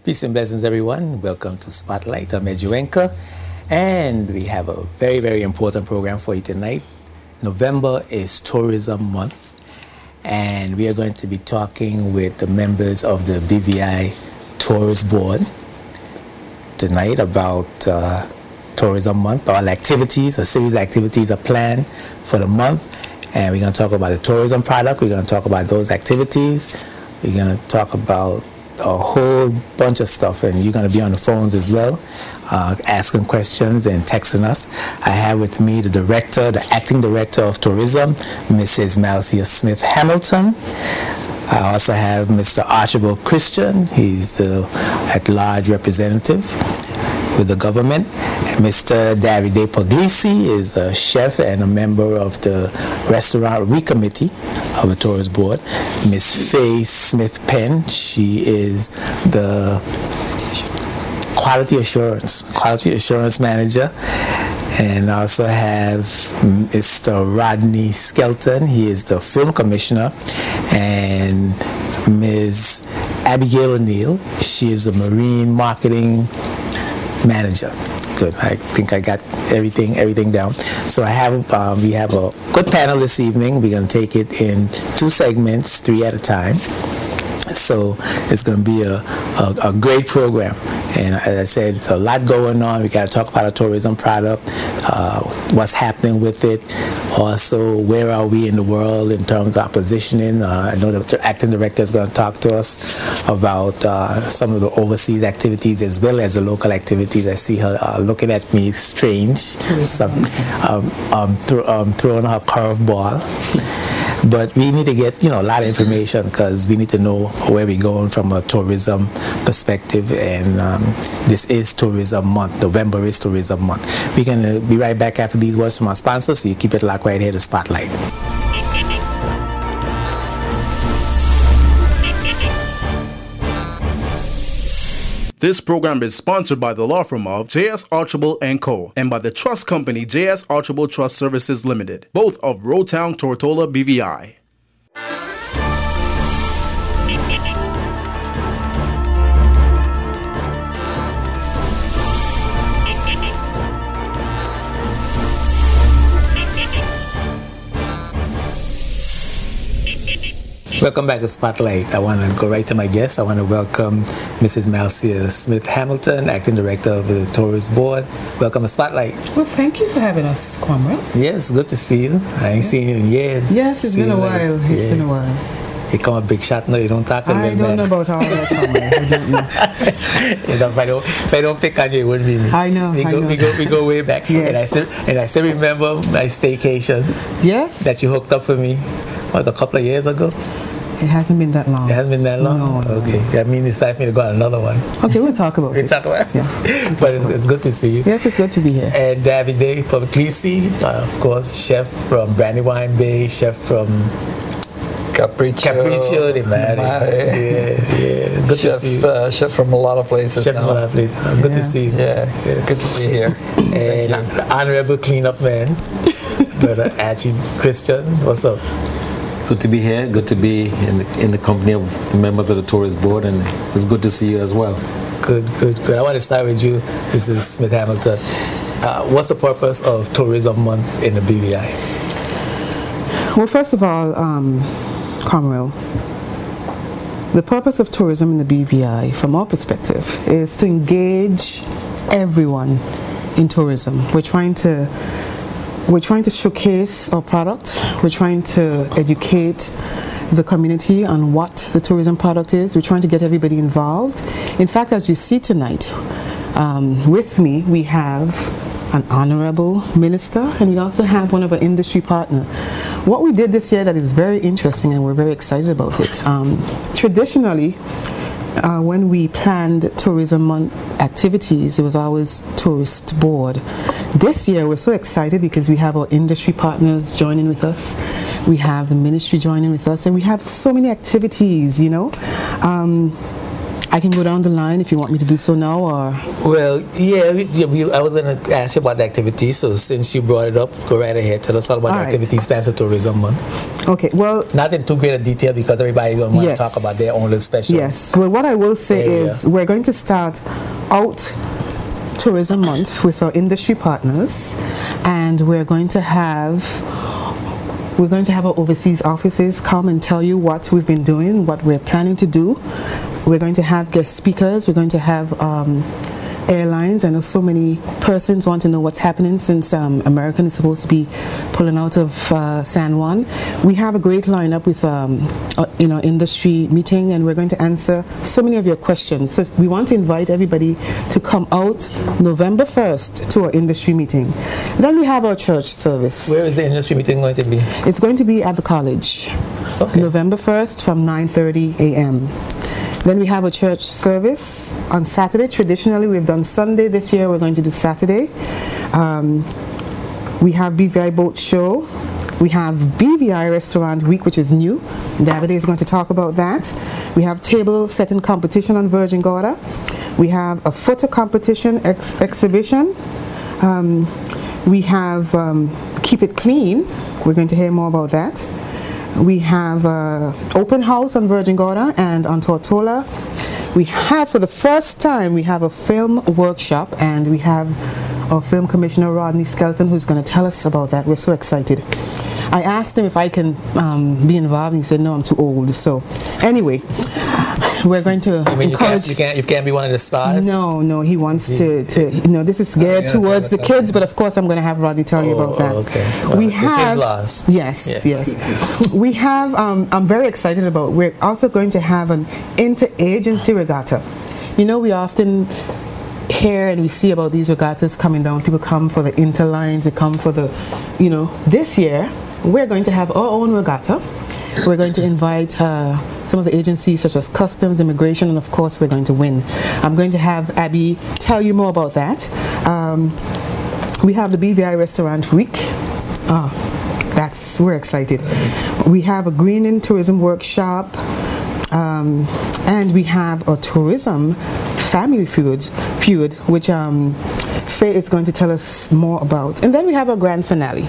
Peace and blessings, everyone. Welcome to Spotlight. I'm Edjuenka, and we have a very, very important program for you tonight. November is Tourism Month, and we are going to be talking with the members of the BVI Tourist Board tonight about Tourism Month. All activities, a series of activities are planned for the month, and we're going to talk about the tourism product. We're going to talk about those activities. We're going to talk about a whole bunch of stuff, and you're going to be on the phones as well, asking questions and texting us. I have with me the acting director of tourism, Mrs. Marcia Smith Hamilton. I also have Mr. Archibald Christian. He's the at-large representative with the government. Mr. Davide Puglisi is a chef and a member of the Restaurant Committee of the Tourist Board. Ms. Faye Smith Penn, she is the Quality Assurance Manager. And I also have Mr. Rodney Skelton. He is the Film Commissioner. And Ms. Abigail O'Neill, she is the Marine Marketing Manager. Good. I think I got everything down. So we have a good panel this evening. We're going to take it in 2 segments, 3 at a time. So it's going to be a great program. And as I said, it's a lot going on. We got to talk about our tourism product, what's happening with it. Also, where are we in the world in terms of our positioning? I know the acting director is going to talk to us about some of the overseas activities as well as the local activities. I see her looking at me strange. So, throwing her curveball. But we need to get, a lot of information because we need to know where we're going from a tourism perspective. And this is Tourism Month. November is Tourism Month. We're going to be right back after these words from our sponsors, so you keep it locked right here to Spotlight. This program is sponsored by the law firm of J.S. Archibald & Co. and by the trust company J.S. Archibald Trust Services Limited, both of Roadtown, Tortola, BVI. Welcome back to Spotlight. I want to go right to my guest. I want to welcome Mrs. Marcia Smith Hamilton, Acting Director of the Tourist Board. Welcome to Spotlight. Well, thank you for having us, Cromwell. Yes, good to see you. I ain't seen you in years. Yes, it's been a while. It's been a while. You come a big shot now, you don't talk a little bit. I don't know about all that, Cromwell. I don't know. If I don't pick on you, it wouldn't be me. I know. We go way back. Yes. And I still remember my staycation. Yes. That you hooked up for me, a couple of years ago? It hasn't been that long. It hasn't been that long? No. Okay. That means it's time for me to go on another one. Okay, we'll talk about it. We'll talk about it. Yeah. But it's good to see you. Yes, it's good to be here. And Davide Puglisi, of course, chef from Brandywine Bay, chef from Capriccio, the Yeah. Good to see you. Chef from a lot of places. Chef from a lot of places. Good to see you. Yeah, yes. Good to be here. And the honorable cleanup man, Brother Archie Christian. What's up? Good to be here. Good to be in the company of the members of the Tourist Board, and it's good to see you as well. Good. I want to start with you, Mrs. Smith Hamilton. What's the purpose of Tourism Month in the BVI? Well, first of all, Cromwell, the purpose of tourism in the BVI, from our perspective, is to engage everyone in tourism. We're trying to showcase our product. We're trying to educate the community on what the tourism product is. We're trying to get everybody involved. In fact, as you see tonight, with me, we have an honorable minister, and we also have one of our industry partners. What we did this year that is very interesting, and we're very excited about it. Traditionally, when we planned Tourism Month activities, it was always Tourist Board. This year we're so excited because we have our industry partners joining with us, we have the ministry joining with us, and we have so many activities, I can go down the line if you want me to do so now, or... Well, yeah, I was going to ask you about the activities, so since you brought it up, go right ahead. Tell us all about the activities planned for Tourism Month. Okay, well... Not in too great a detail because everybody's going to want to talk about their own little special. Yes, well, what I will say is we're going to start out Tourism Month with our industry partners, and we're going to have our overseas offices come and tell you what we've been doing, what we're planning to do. We're going to have guest speakers. We're going to have airlines. I know so many persons want to know what's happening since American is supposed to be pulling out of San Juan. We have a great lineup with industry meeting, and we're going to answer so many of your questions. So we want to invite everybody to come out November 1st to our industry meeting. Then we have our church service. Where is the industry meeting going to be? It's going to be at the college. Okay. November 1st from 9:30 a.m. Then we have a church service on Saturday. Traditionally, we've done Sunday. This year, we're going to do Saturday. We have BVI Boat Show. We have BVI Restaurant Week, which is new. Davide is going to talk about that. We have table setting competition on Virgin Gorda. We have a photo competition exhibition. We have Keep It Clean. We're going to hear more about that. We have open house on Virgin Gorda and on Tortola. We have, for the first time, we have a film workshop, and we have our film commissioner Rodney Skelton, who's going to tell us about that. We're so excited. I asked him if I can be involved, and he said no, I'm too old. So anyway, we're going to encourage. You can't be one of the stars? No, he wants to this is geared towards the kids, but of course I'm going to have Rodney tell you about that. Okay. Well, we have lost. Yes. We have I'm very excited about, we're also going to have an interagency regatta. We often hear and we see about these regattas coming down. People come for the interlines, they come for the, this year we're going to have our own regatta. We're going to invite some of the agencies such as Customs, Immigration, and of course we're going to win. I'm going to have Abby tell you more about that. We have the BVI Restaurant Week. We're excited. We have a Green and Tourism Workshop, and we have a tourism family feud, which Faye is going to tell us more about. And then we have a grand finale,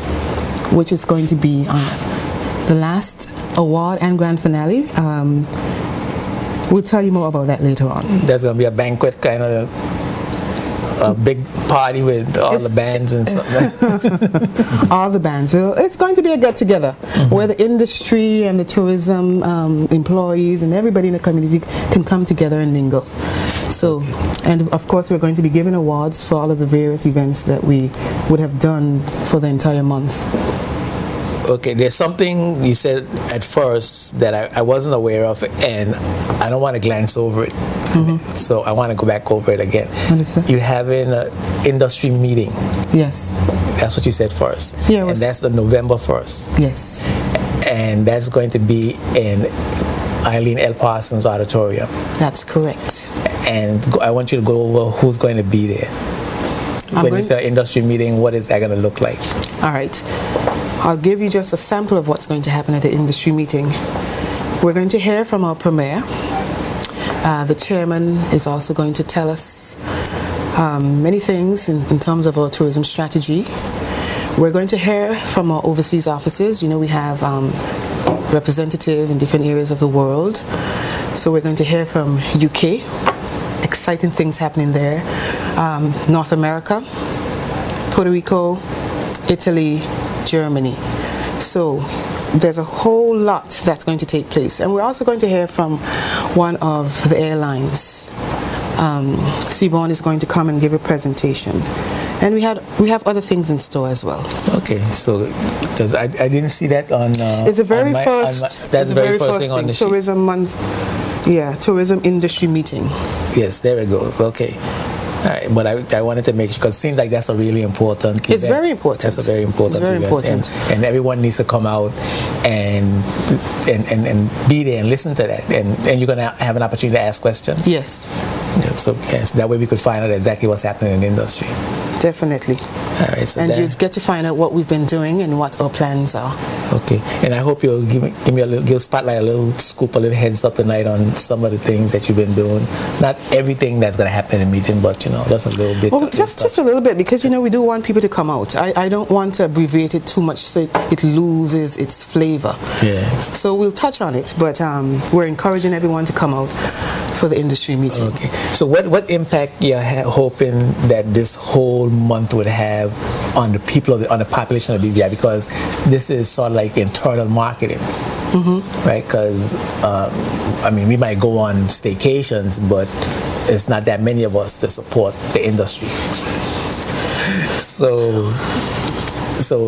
which is going to be the last award and grand finale. We'll tell you more about that later on. There's going to be a banquet, kind of a big party with all the bands and stuff. All the bands. So it's going to be a get-together where the industry and the tourism employees and everybody in the community can come together and mingle. So, and of course we're going to be giving awards for all of the various events that we would have done for the entire month. Okay, there's something you said at first that I wasn't aware of, and I don't want to glance over it. So I want to go back over it again. Understood. You're having an industry meeting. Yes. That's what you said first. Yeah, and that's the November 1st. Yes. And that's going to be in Eileen L. Parsons Auditorium. That's correct. And I want you to go over who's going to be there. When you say industry meeting, what is that going to look like? All right. I'll give you just a sample of what's going to happen at the industry meeting. We're going to hear from our premier. The chairman is also going to tell us many things in terms of our tourism strategy. We're going to hear from our overseas offices. We have representatives in different areas of the world. So we're going to hear from UK. Exciting things happening there. North America, Puerto Rico, Italy, Germany. So there's a whole lot that's going to take place. And we're also going to hear from one of the airlines. Seaborn is going to come and give a presentation. And we have other things in store as well. Okay, so because I didn't see that on. It's the very first. That's the very first thing on the sheet. Tourism month. Yeah, tourism industry meeting. Yes, there it goes. Okay. All right, but I wanted to make sure, because it seems like that's a really important event. It's very important. That's a very important event. It's very event. important. And everyone needs to come out and be there and listen to that. And you're going to have an opportunity to ask questions. Yes. Yeah, so yes, that way we could find out exactly what's happening in the industry. Definitely. All right, so And you get to find out what we've been doing and what our plans are. Okay, and I hope you'll give me a little, give Spotlight a little scoop, a little heads up tonight on some of the things that you've been doing. Not everything that's going to happen in the meeting, but you know, just a little bit. Well, just a little bit, because you know we do want people to come out. I don't want to abbreviate it too much so it loses its flavor. Yes. So we'll touch on it, but we're encouraging everyone to come out for the industry meeting. Okay. So what impact you're hoping that this whole month would have on the people on the population of BVI, because this is sort of like internal marketing, right? Because I mean, we might go on staycations, but it's not that many of us to support the industry. So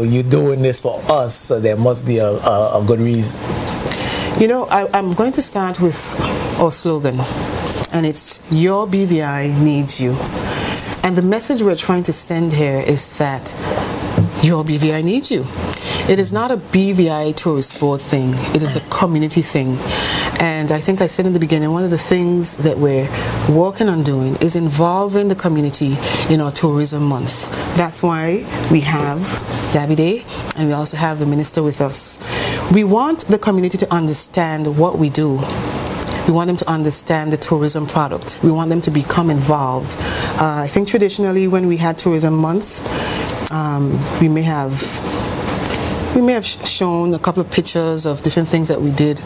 you're doing this for us, so there must be a good reason. You know, I'm going to start with our slogan, and it's "Your BVI needs you." And the message we're trying to send here is that your BVI needs you. It is not a BVI tourist board thing. It is a community thing. And I think I said in the beginning, one of the things that we're working on doing is involving the community in our tourism month. That's why we have Davide, and we also have the minister with us. We want the community to understand what we do. We want them to understand the tourism product. We want them to become involved. I think traditionally when we had Tourism Month, we may have shown a couple of pictures of different things that we did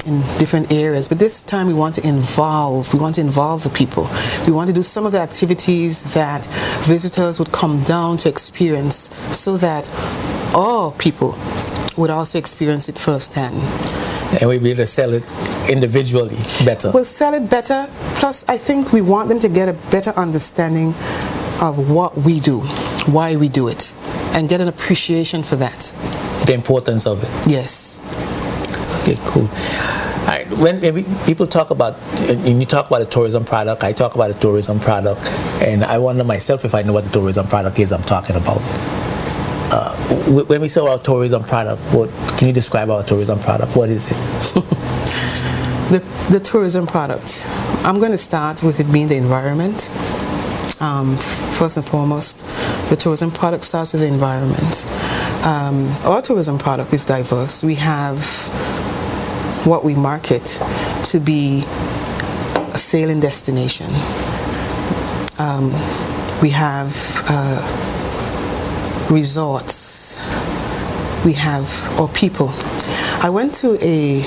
in different areas, but this time we want to involve the people. We want to do some of the activities that visitors would come down to experience, so that all people would also experience it firsthand. And we'll be able to sell it individually better. We'll sell it better, plus I think we want them to get a better understanding of what we do, why we do it, and get an appreciation for that. The importance of it. Yes. Okay, cool. All right. When people talk about, and you talk about a tourism product, I talk about a tourism product, and I wonder myself if I know what the tourism product is I'm talking about. When we say our tourism product, can you describe our tourism product? What is it? The tourism product. I'm going to start with it being the environment. First and foremost, the tourism product starts with the environment. Our tourism product is diverse. We have what we market to be a sailing destination. We have resorts. We have our people. I went to a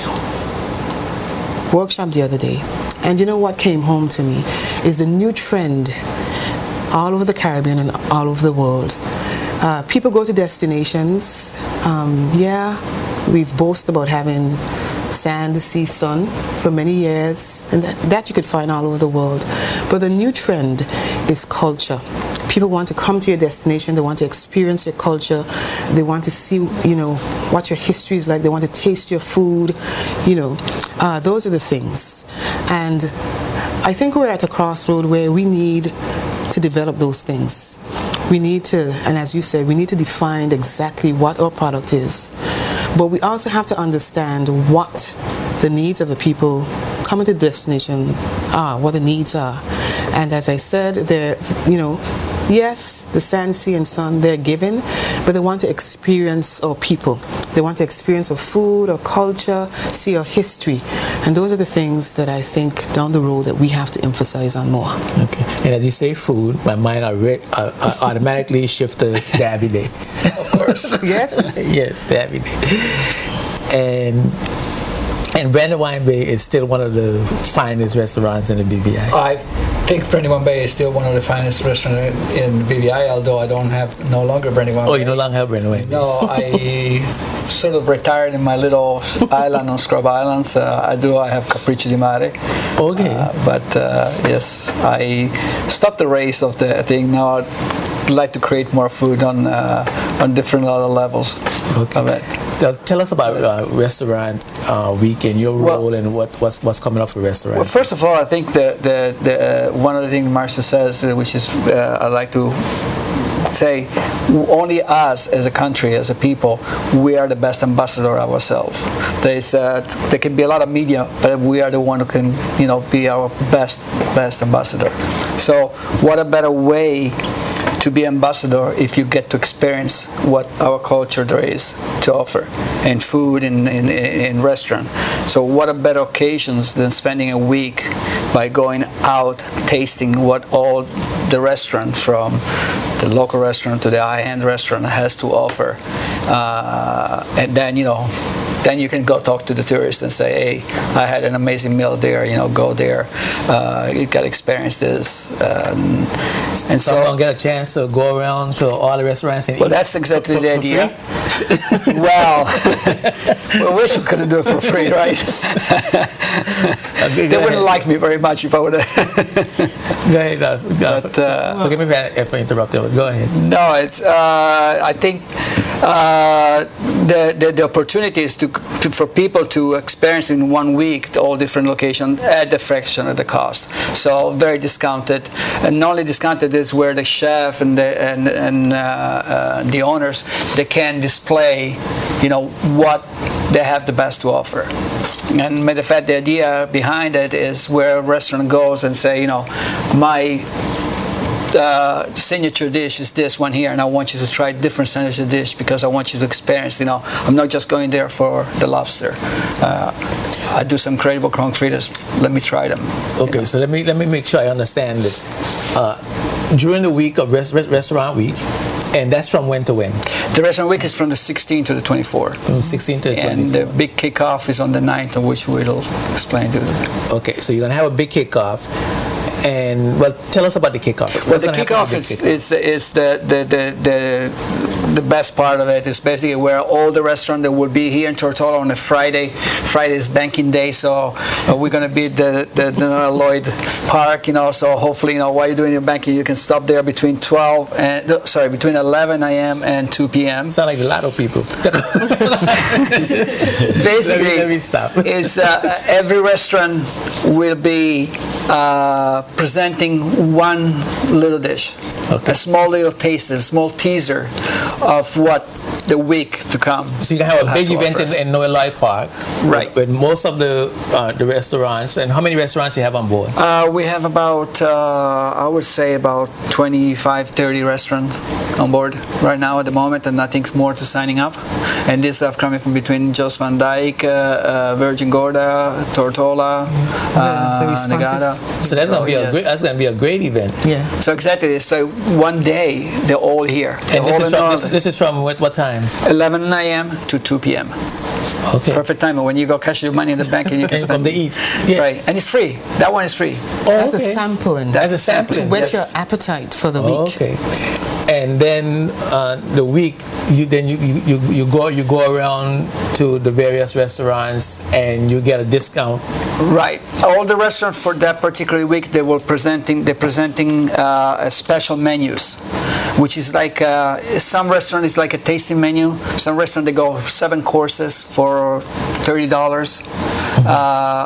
workshop the other day, and you know what came home to me is a new trend all over the Caribbean and all over the world. People go to destinations. We've boasted about having sand, sea, sun for many years, and that you could find all over the world. But the new trend is culture. People want to come to your destination, they want to experience your culture, they want to see, what your history is like, they want to taste your food, those are the things. And I think we're at a crossroad where we need to develop those things. We need to, and as you said, we need to define exactly what our product is. But we also have to understand what the needs of the people coming to the destination are, what the needs are. And as I said, yes, the sand, sea, and sun, they're given, but they want to experience our people. They want to experience our food, our culture, see our history. And those are the things that I think down the road that we have to emphasize on more. Okay. And as you say food, my mind automatically shifts to Davide. Of course. Yes? Yes, Davide. And Brandywine Bay is still one of the finest restaurants in the BVI. I think Brandywine Bay is still one of the finest restaurants in BVI, although I don't have no longer Brandywine Bay. Oh, you no longer have Brandywine Bay? No, I sort of retired in my little island on Scrub Islands. I have Capriccio di Mare. Okay. Yes, I stopped the race of the thing. Now I'd like to create more food on different other levels of it. Tell us about Restaurant Week and your role and what's coming up for restaurants. Well, first of all, I think the one of the things Marcia says, which is I like to say, only us as a country, as a people, we are the best ambassador ourselves. There can be a lot of media, but we are the one who can, be our best ambassador. So, what a better way to be ambassador if you get to experience what our culture there is to offer, and food in restaurant. So what a better occasions than spending a week by going out tasting what all the restaurant, from the local restaurant to the high-end restaurant, has to offer, and then then you can go talk to the tourists and say, hey, I had an amazing meal there, go there, you got to experience this. And so I'm going to get a chance to go around to all the restaurants and eat. Well, that's exactly the idea. Well, we wish we could do it for free, right? Okay, they wouldn't like me very much if I would have. Go ahead. Forgive me if I interrupted. Go ahead. No, it's. I think the opportunities for people to experience in 1 week all different locations at the fraction of the cost. So very discounted, and not only discounted is where the chef and the owners, they can display, what they have the best to offer. And matter of fact, the idea behind it is where a restaurant goes and say, my signature dish is this one here, and I want you to try different signature dish because I want you to experience. I'm not just going there for the lobster. I do some incredible conch fritters. Let me try them. Okay, so let me make sure I understand this. During the week of restaurant week, and that's from when to when? The restaurant week is from the 16th to the 24th. From 16th to the 24th. And the big kickoff is on the 9th, of which we'll explain to you. Okay, so you're gonna have a big kickoff. And tell us about the kickoff. Well, the kickoff is the best part of it. Is basically where all the restaurants that will be here in Tortola on a Friday. Friday is banking day, so we're going to be at the Lloyd Park. So hopefully, while you're doing your banking, you can stop there between 11 a.m. and 2 p.m. Sound like a lot of people. Basically, let me stop. It's every restaurant will be presenting one little dish, a small little taster, a small teaser of what the week to come. So you can have a big event in Lloyd Park, right? With most of the restaurants. And how many restaurants you have on board? We have about, I would say about 25, 30 restaurants on board right now at the moment, and nothing's more to signing up. And this stuff coming from between Jos van Dyke, Virgin Gorda, Tortola, Negada. So that's going to be a great event. Yeah. So exactly. So one day they're all here. And this is from what time? 11 a.m. to 2 p.m. Okay. Perfect time when you go cash your money in the bank and you can spend. Come to eat. Yeah. Right. And it's free. That one is free. That's a sampling. That's a sampling. To whet your appetite for the week. Okay. And then the week, you go around to the various restaurants and you get a discount. Right. All the restaurants for that particular week, they're presenting special menus, which is like some restaurant is like a tasting menu. Some restaurant they go 7 courses for $30,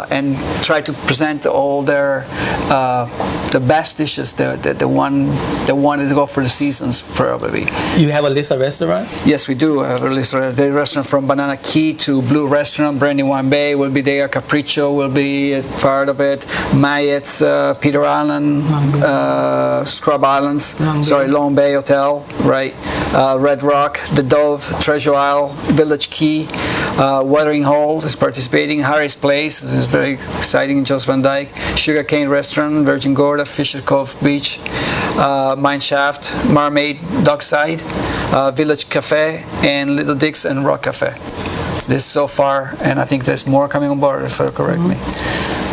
and try to present all their the best dishes, the one they wanted to go for the seasons probably. You have a list of restaurants? Yes, we do have a list of the restaurant from Banana Key to Blue Restaurant. Brandywine Bay will be there. Capriccio will be a part of it. Mayet's, Peter Island, Scrub Islands, Long Bay Hotel, right? Red Rock, The Dove, Treasure Isle, Village Key, Wuthering Hole is participating. Harry's Place is very exciting in Jos van Dyke. Sugarcane Restaurant, Virgin Gorda, Fisher Cove Beach, Mine Shaft, Mermaid, Dockside, Village Cafe, and Little Dick's and Rock Cafe. This so far, and I think there's more coming on board, if I correct me.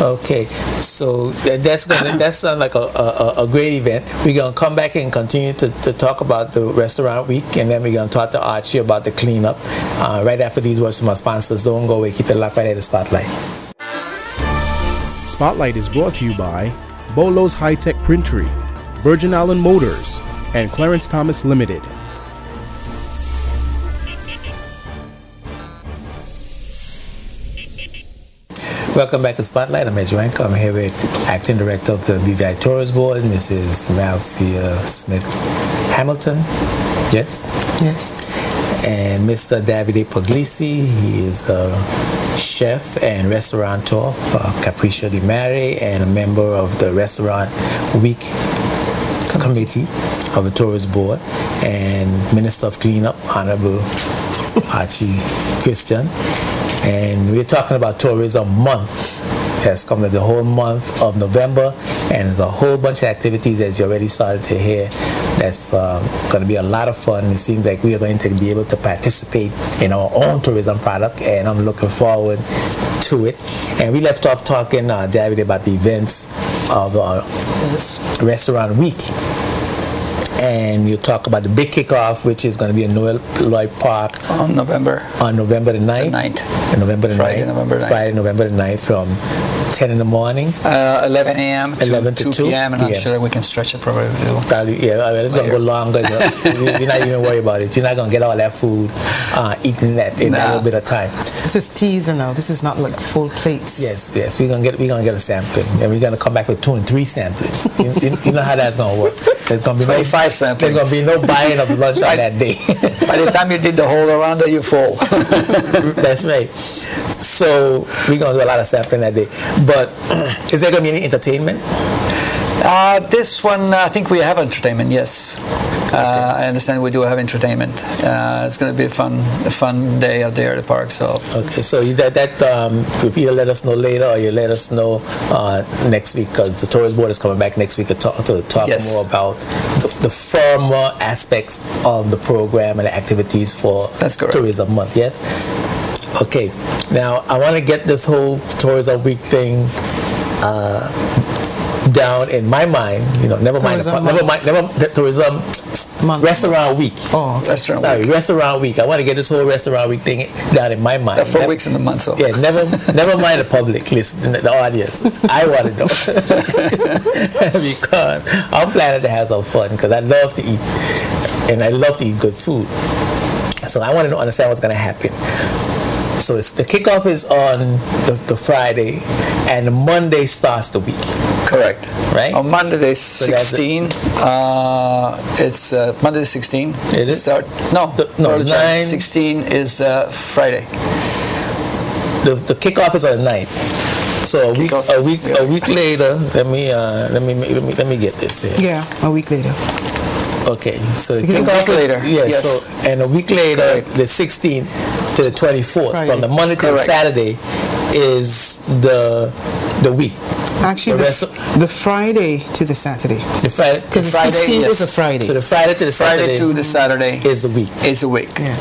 Okay, so that sounds like a great event. We're going to come back and continue to talk about the restaurant week, and then we're going to talk to Archie about the cleanup right after these words from our sponsors. Don't go away. Keep it locked right at the Spotlight. Spotlight is brought to you by Bolo's High-Tech Printery, Virgin Island Motors, and Clarence Thomas Limited. Welcome back to Spotlight. I'm Ed Joanka. I'm here with Acting Director of the BVI Tourist Board, Mrs. Marcia Smith Hamilton. Yes? Yes. And Mr. Davide Puglisi. He is a chef and restaurateur for Capriccio di Mare and a member of the Restaurant Week Committee of the Tourist Board and Minister of Cleanup, Honorable Archie Christian. And we're talking about Tourism Month. It's coming the whole month of November, and there's a whole bunch of activities that you already started to hear. That's going to be a lot of fun. It seems like we are going to be able to participate in our own tourism product, and I'm looking forward to it. And we left off talking, David, about the events of Restaurant Week. And you talk about the big kickoff, which is going to be in Noel Lloyd Park on November the 9th. November the 9th. Friday, November the 9th, from 10 in the morning. 11 a.m. to 2 p.m. And I'm sure we can stretch it probably. It's going to go longer. You're not even worried about it. You're not going to get all that food eaten that in a little bit of time. This is teaser now. This is not like full plates. Yes. We're gonna get a sampling, and we're gonna come back with 2 and 3 samplings. You know how that's gonna work. There's gonna be 25 samplings. There's gonna be no buying of lunch on that day. By the time you did the whole around, you're full. That's right. So we're gonna do a lot of sampling that day. But is there gonna be any entertainment? This one, I think we have entertainment. Yes. I understand we do have entertainment. It's going to be a fun day out there at the park. So okay, so you either let us know later or you let us know next week, because the Tourist Board is coming back next week to talk yes. more about the formal aspects of the program and the activities for Tourism Month. Yes. Okay. Now I want to get this whole Tourism Week thing down in my mind. Never mind tourism month. Restaurant Week. Restaurant Week. I want to get this whole Restaurant Week thing down in my mind. 4 weeks in the month. So. Yeah, never mind the public, listen, the audience. I want to know because I'm planning to have some fun, because I love to eat, and I love to eat good food. So I want to understand what's going to happen. So the kickoff is on the Friday, and the Monday starts the week. Correct. Right? On Monday 16. It's Monday 16. It is? No, 16 is Friday. The kickoff is on the 9th. So a week later. Let me get this here. Yeah, a week later. Okay, so the kickoff later. Yes. So, and a week later, the 16th to the 24th, Friday. From the Monday to the Saturday, is the week. Actually, the Friday to the Saturday. Because the 16th is a Friday. So the Friday to the Saturday. Friday to the Saturday is the week. Is a week. Yeah.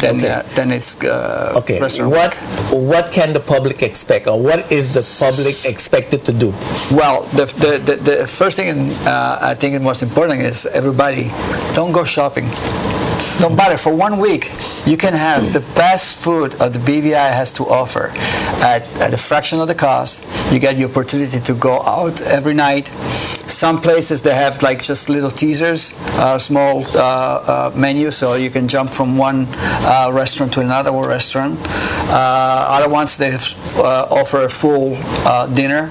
Then it's okay. What can the public expect, or what is the public expected to do? Well, the first thing, I think the most important is everybody don't go shopping. Don't bother. For 1 week, you can have the best food that the BVI has to offer at a fraction of the cost. You get the opportunity to go out every night. Some places they have like just little teasers, small menu, so you can jump from one restaurant to another restaurant. Other ones they offer a full dinner,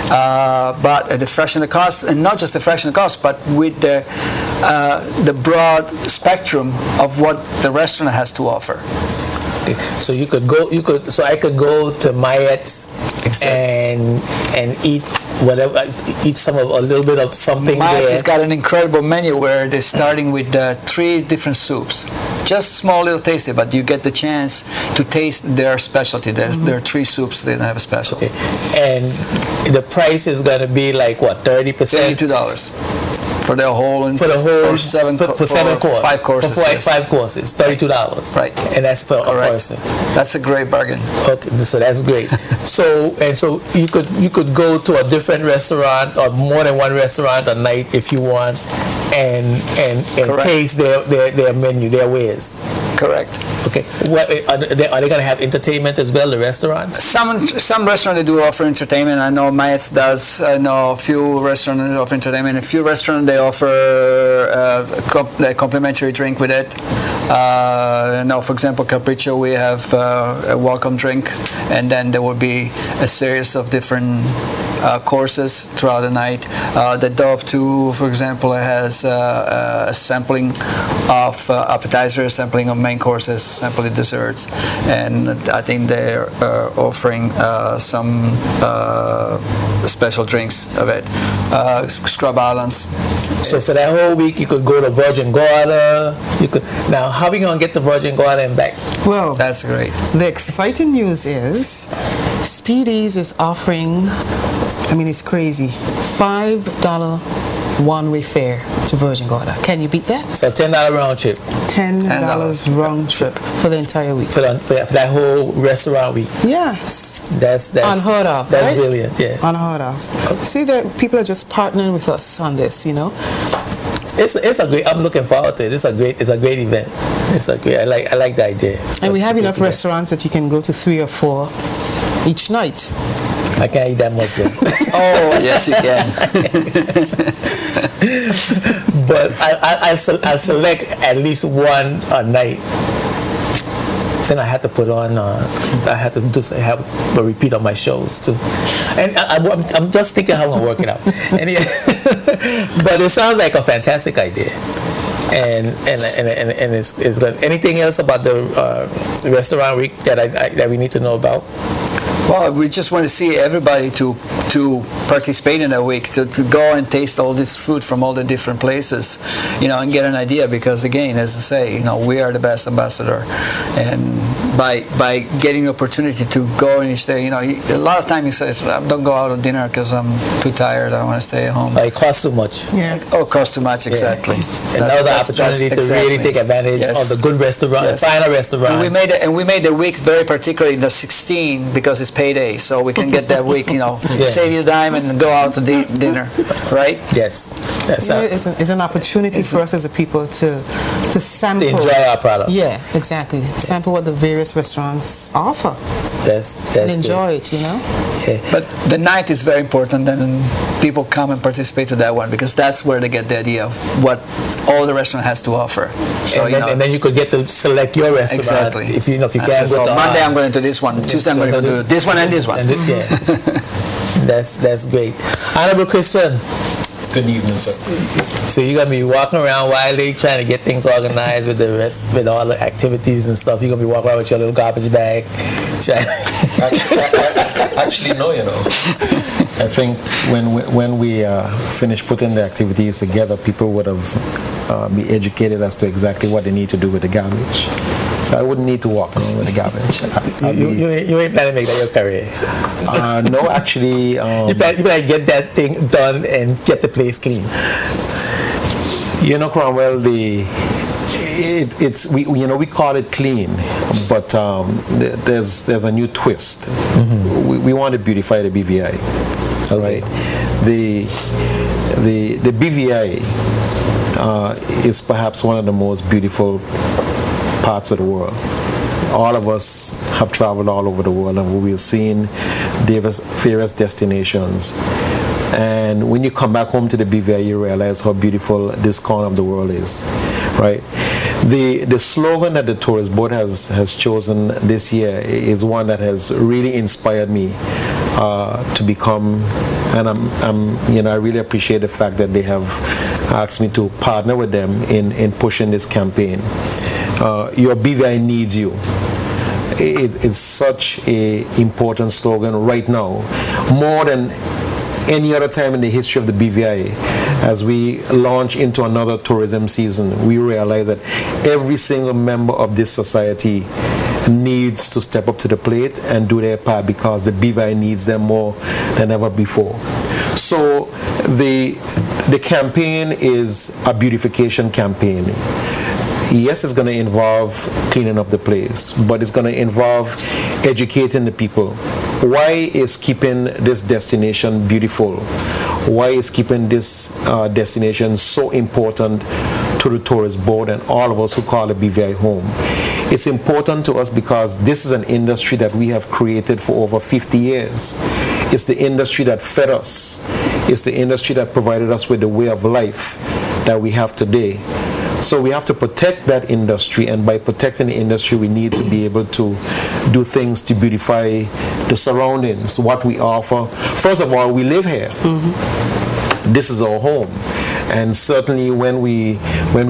but at the fraction of the cost, and not just the fraction of the cost, but with the broad spectrum of what the restaurant has to offer. So so I could go to Mayette's and eat whatever, a little bit of something. Mayette's has got an incredible menu where they're starting with 3 different soups, just small little tasty, but you get the chance to taste their specialty. There are 3 soups they have a specialty. Okay. And the price is going to be like what, 30%? $32. For the whole, for 7 courses. 5 courses. For 5 courses, $32. Right. And that's for a person. That's a great bargain. Okay, so that's great. so you could go to a different restaurant or more than one restaurant a night if you want, and taste their menu, their wares. Correct. Okay. Are they going to have entertainment as well, the restaurant? Some restaurants they do offer entertainment. I know Mayette's does. I know a few restaurants offer entertainment. A few restaurants they offer a complimentary drink with it. Now, for example, Capriccio, we have a welcome drink, and then there will be a series of different courses throughout the night. The Dove 2, for example, has a sampling of appetizers, sampling of main courses, sampling desserts, and I think they're offering some special drinks of it. Scrub Islands So for that whole week, you could go to Virgin Gorda. Now, how are we going to get to Virgin Gorda and back? Well, That's great. the exciting news is Speedies is offering, I mean, it's crazy, $5 one-way fare to Virgin Gorda. Can you beat that? So $10 round trip $10 round trip for the entire week. for that whole restaurant week. Yes. That's Unheard of, That's right? brilliant. Yeah. Unheard of. See that people are just partnering with us on this, you know. It's a great. I'm looking forward to it. It's a great event. I like the idea. And we have Great enough event. restaurants that you can go to 3 or 4 each night. I can't eat that much though. Oh, yes, you can. But I'll select at least one a night. Then I had to put on. I had to have a repeat on my shows too. And I'm just thinking how I'm gonna work it out. But it sounds like a fantastic idea. And it's good. Anything else about the restaurant week that we need to know about? Well, we just want to see everybody to participate in that week, to go and taste all this food from all the different places, and get an idea. Because again, as I say, we are the best ambassador, and by getting the opportunity to go and stay, a lot of time you say, don't go out to dinner because I'm too tired. I want to stay at home. It costs too much. Yeah. Oh, it costs too much, exactly. And that was the opportunity to really take advantage of the good restaurant, finer restaurants. And we made the week very particularly the 16 because it's payday, so we can get that week, save you dime and go out to dinner, right? Yes, that's it's an opportunity for us as a people to sample, to enjoy our product. Yeah, exactly. Sample what the various restaurants offer. That's and enjoy it, Yeah. But the night is very important, and people come and participate to that one because that's where they get the idea of what all the restaurant has to offer. So and then you could get to select your restaurant. Exactly. If you can't go to Monday, I'm going to this one. Tuesday, I'm going to do this one and this one. That's great. Honorable Christian. Good evening, sir. So you're gonna be walking around wildly trying to get things organized with all the activities and stuff. You're gonna be walking around with your little garbage bag. Actually, no, I think when we finish putting the activities together, people would have be educated as to exactly what they need to do with the garbage. So I wouldn't need to walk around with the garbage. You ain't planning to make that your career? No, actually. You plan to get that thing done and get the place clean. Cromwell, we call it clean, but there's a new twist. Mm-hmm. We want to beautify the BVI. Okay. Right? The BVI is perhaps one of the most beautiful parts of the world. All of us have traveled all over the world, and we've seen various destinations. And when you come back home to the BVI, you realize how beautiful this corner of the world is, right? The slogan that the Tourist Board has chosen this year is one that has really inspired me to become, and I really appreciate the fact that they have asked me to partner with them in pushing this campaign. Your BVI needs you. It's such an important slogan right now, more than any other time in the history of the BVI. As we launch into another tourism season, we realize that every single member of this society needs to step up to the plate and do their part because the BVI needs them more than ever before. So the campaign is a beautification campaign. Yes, it's going to involve cleaning up the place, but it's going to involve educating the people. Why is keeping this destination beautiful? Why is keeping this destination so important to the Tourist Board and all of us who call the BVI home? It's important to us because this is an industry that we have created for over 50 years. It's the industry that fed us. It's the industry that provided us with the way of life that we have today. So we have to protect that industry, and by protecting the industry, we need to be able to do things to beautify the surroundings, what we offer. First of all, we live here. Mm-hmm. This is our home. And certainly when we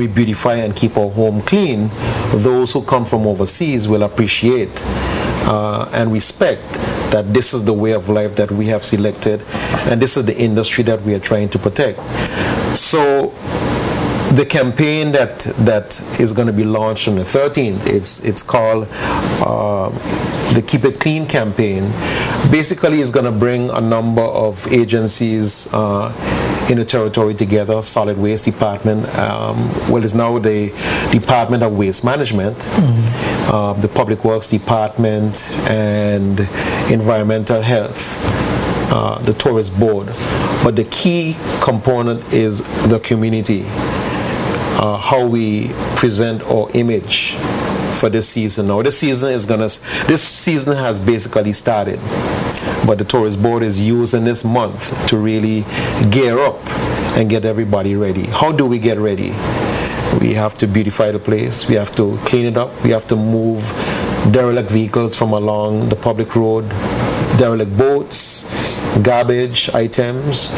beautify and keep our home clean, those who come from overseas will appreciate and respect that this is the way of life that we have selected, and this is the industry that we are trying to protect. So the campaign that is going to be launched on the 13th, it's called the Keep It Clean campaign. Basically, it's going to bring a number of agencies in the territory together. Solid Waste Department, well, it's now the Department of Waste Management, the Public Works Department, and Environmental Health, the Tourist Board. But the key component is the community. How we present our image for this season. Now, this season has basically started, but the Tourist Board is using this month to really gear up and get everybody ready. How do we get ready? We have to beautify the place. We have to clean it up. We have to move derelict vehicles from along the public road, derelict boats, garbage items.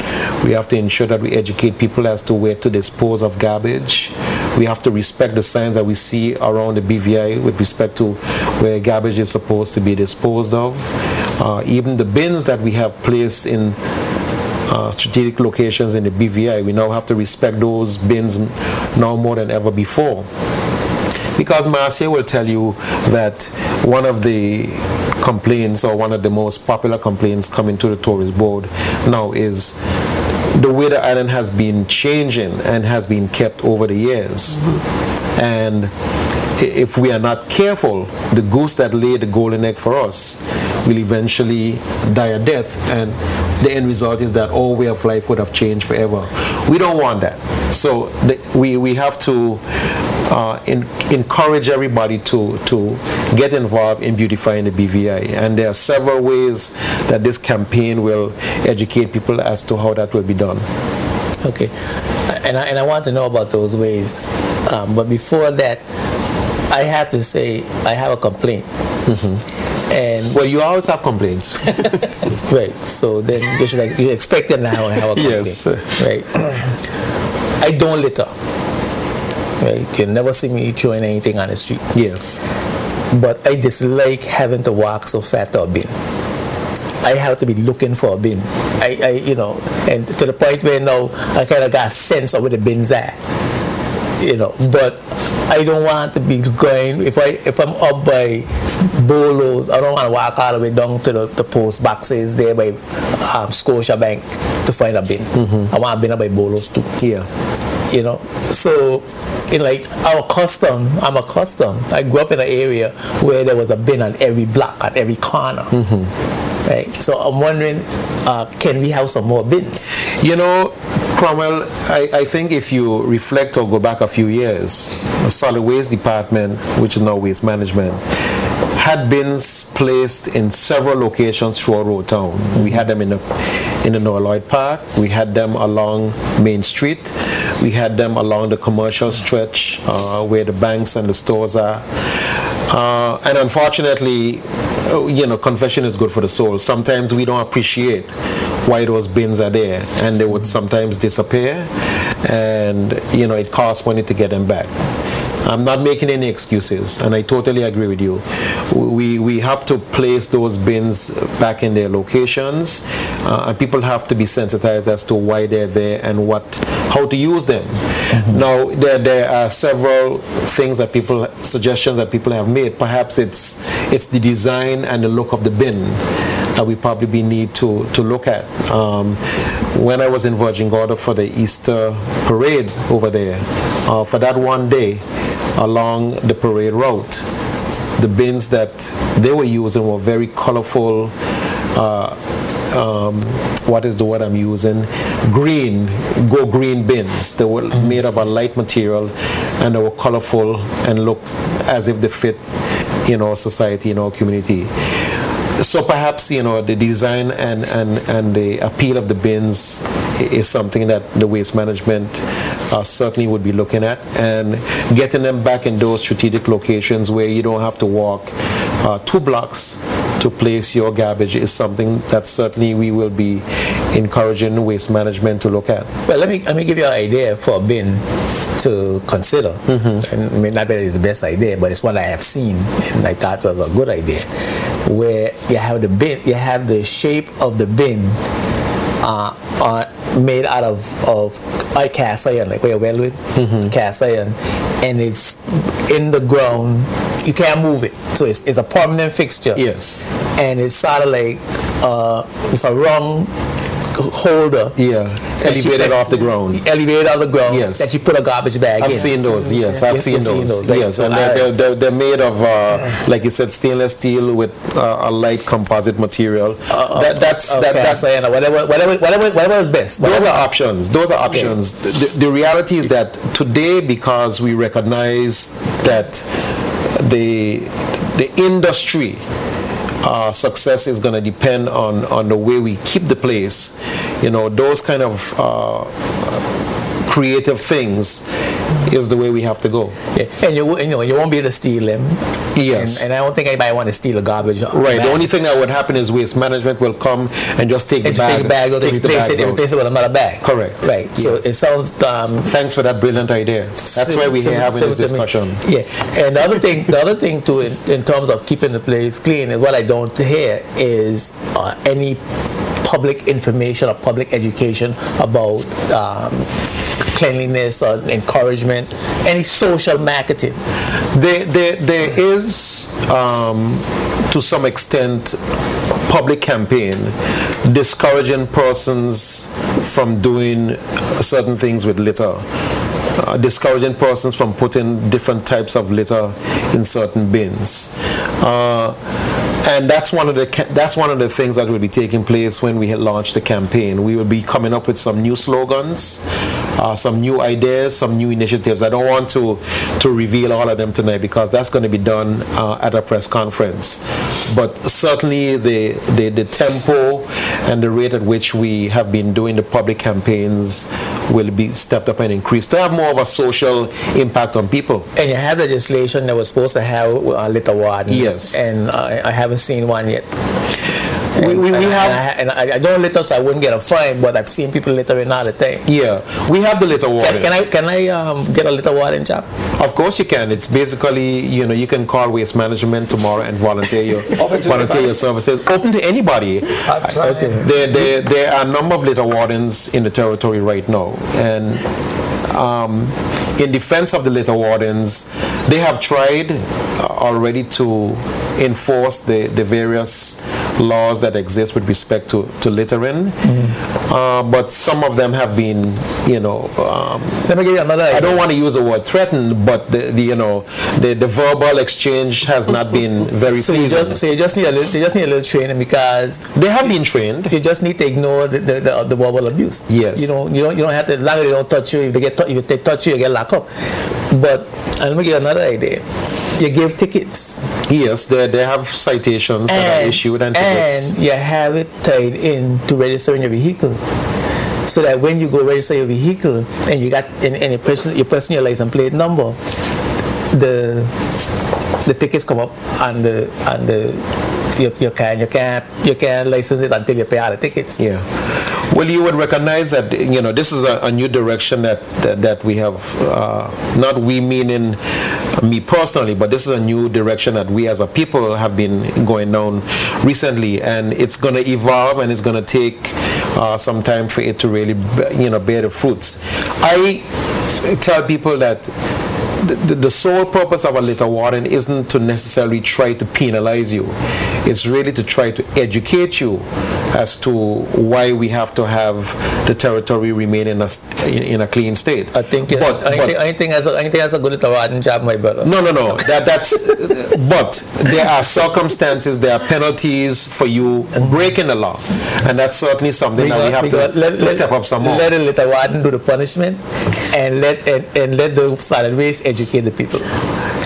We have to ensure that we educate people as to where to dispose of garbage. We have to respect the signs that we see around the BVI with respect to where garbage is supposed to be disposed of. Even the bins that we have placed in strategic locations in the BVI, we now have to respect those bins now more than ever before. Because Marcia will tell you that one of the complaints, or one of the most popular complaints coming to the Tourist Board now, is the way the island has been changing and has been kept over the years. And if we are not careful, the goose that laid the golden egg for us will eventually die a death, and the end result is that our way of life would have changed forever. We don't want that. So we have to encourage everybody to get involved in beautifying the BVI, and there are several ways that this campaign will educate people as to how that will be done. Okay, and I want to know about those ways, but before that, I have to say I have a complaint. And well, you always have complaints. Right, so then you expect them now to have a complaint. Yes. Right. I don't litter. Right, you'll never see me throwing anything on the street. Yes. But I dislike having to walk so far to a bin. I have to be looking for a bin. And to the point where now I kind of got a sense of where the bins are. But I don't want to be going, if I'm up by Bolos, I don't want to walk all the way down to the post boxes there by Scotiabank to find a bin. I want a bin up by Bolos too. Yeah. So I'm accustomed. I grew up in an area where there was a bin on every block, at every corner. Right? So I'm wondering, can we have some more bins? Cromwell, I think if you reflect or go back a few years, the Solid Waste Department, which is now Waste Management, had bins placed in several locations throughout Road Town. We had them in the Noah Lloyd Park, we had them along Main Street, we had them along the commercial stretch where the banks and the stores are. And unfortunately, confession is good for the soul. Sometimes we don't appreciate why those bins are there, and they would sometimes disappear, and it costs money to get them back. I'm not making any excuses, and I totally agree with you. We have to place those bins back in their locations, and people have to be sensitized as to why they're there and how to use them. Now, there are several suggestions that people have made. Perhaps it's the design and the look of the bin that we probably need to look at. When I was in Virgin Gorda for the Easter parade over there, for that one day along the parade route, the bins that they were using were very colorful. What is the word I'm using? Green bins. They were made of a light material, and they were colorful and looked as if they fit in our society, in our community. So perhaps the design and the appeal of the bins is something that the Waste Management certainly would be looking at, and getting them back in those strategic locations where you don't have to walk 2 blocks to place your garbage is something that certainly we will be encouraging waste management to look at. Well, let me give you an idea for a bin to consider. And I mean, not that it's the best idea, but it's one I have seen and I thought was a good idea. Where you have the bin, you have the shape of the bin made out of cast iron, like where well with cast iron, and it's in the ground. You can't move it, so it's a permanent fixture. Yes, and it's sort of like it's a round holder. Yeah, elevated off the ground. Elevated off the ground. Yes, that you put a garbage bag in. I've seen those. Yes, I've seen those. Right? Yes, so and they're made of, like you said, stainless steel with a light composite material. That's iron or whatever is best. Those are options. Those are options. Okay. The reality is that today, because we recognize that the industry success is going to depend on the way we keep the place. You know, those kind of creative things is the way we have to go. Yeah. And you won't be able to steal them. Yes. And I don't think anybody want to steal a garbage. Right. Bags. The only thing that would happen is waste management will come and just take the bag. Take the bag out and replace it with another bag. Correct. Right. Yeah. So it sounds. Thanks for that brilliant idea. That's why we're having this discussion. Yeah. And the other thing too, in terms of keeping the place clean, is what I don't hear is any public information or public education about cleanliness or encouragement, any social marketing. There is, to some extent, public campaign discouraging persons from doing certain things with litter. Discouraging persons from putting different types of litter in certain bins. And that's one of the things that will be taking place when we launch the campaign. We will be coming up with some new slogans, some new ideas, some new initiatives. I don't want to reveal all of them tonight because that's going to be done at a press conference. But certainly the tempo and the rate at which we have been doing the public campaigns will be stepped up and increased to have more of a social impact on people. And you have legislation that was supposed to have litter wardens. Yes. And I haven't seen one yet. I don't litter, so I wouldn't get a fine, but I've seen people littering all the time. Yeah, we have the litter warden. Can I get a litter warden job? Of course you can. It's basically, you can call Waste Management tomorrow and volunteer your services. Open to anybody. Okay. There are a number of litter wardens in the territory right now, and in defense of the litter wardens, they have tried already to enforce the various laws that exist with respect to littering, but some of them have been, let me give you another idea. I don't want to use the word threatened, but the verbal exchange has not been very pleasing. So you just need a little training, because they have been trained. You just need to ignore the verbal abuse. Yes. You don't have to, as long as they don't touch you. If they touch you, you get locked up. But let me give you another idea. You give tickets. Yes, they have citations that are issued and tickets. And you have it tied in to registering your vehicle. So that when you go register your vehicle and you got your personal license plate number, the tickets come up on you can't license it until you pay all the tickets. Yeah. Well, you would recognize that this is a new direction that we have. Not we meaning me personally, but this is a new direction that we as a people have been going down recently, and it's going to evolve and it's going to take some time for it to really bear the fruits. I tell people that the sole purpose of a litter warden isn't to necessarily try to penalize you. It's really to try to educate you as to why we have to have the territory remain in a clean state. I think that's a good litter warden job, my brother. No. That's but there are circumstances, there are penalties for you breaking the law, and that's certainly something that we have to step up some more. Let the litter warden do the punishment, and let the solid waste educate the people.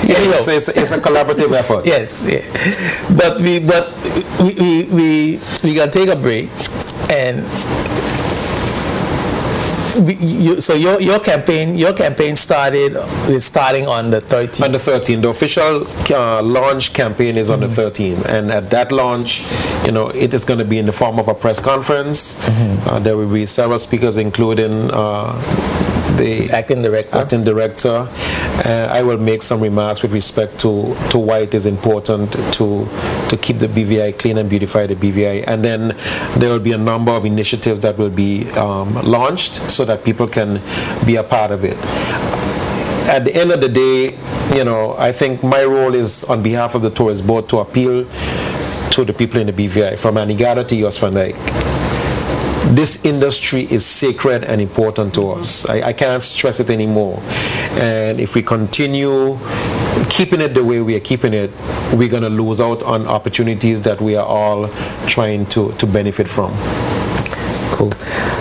Yeah, it's a collaborative effort. Yes, yeah. But we can take a break, and So your campaign starting on the 13th. On the 13th, the official launch campaign is on the 13th, and at that launch, it is going to be in the form of a press conference. There will be several speakers, including the acting director. I will make some remarks with respect to why it is important to keep the BVI clean and beautify the BVI, and then there will be a number of initiatives that will be launched so that people can be a part of it. At the end of the day, I think my role is on behalf of the Tourist Board to appeal to the people in the BVI, from Anegada to Jos van Dijk. This industry is sacred and important to us. I can't stress it anymore. And if we continue keeping it the way we are keeping it, we're going to lose out on opportunities that we are all trying to benefit from. Cool.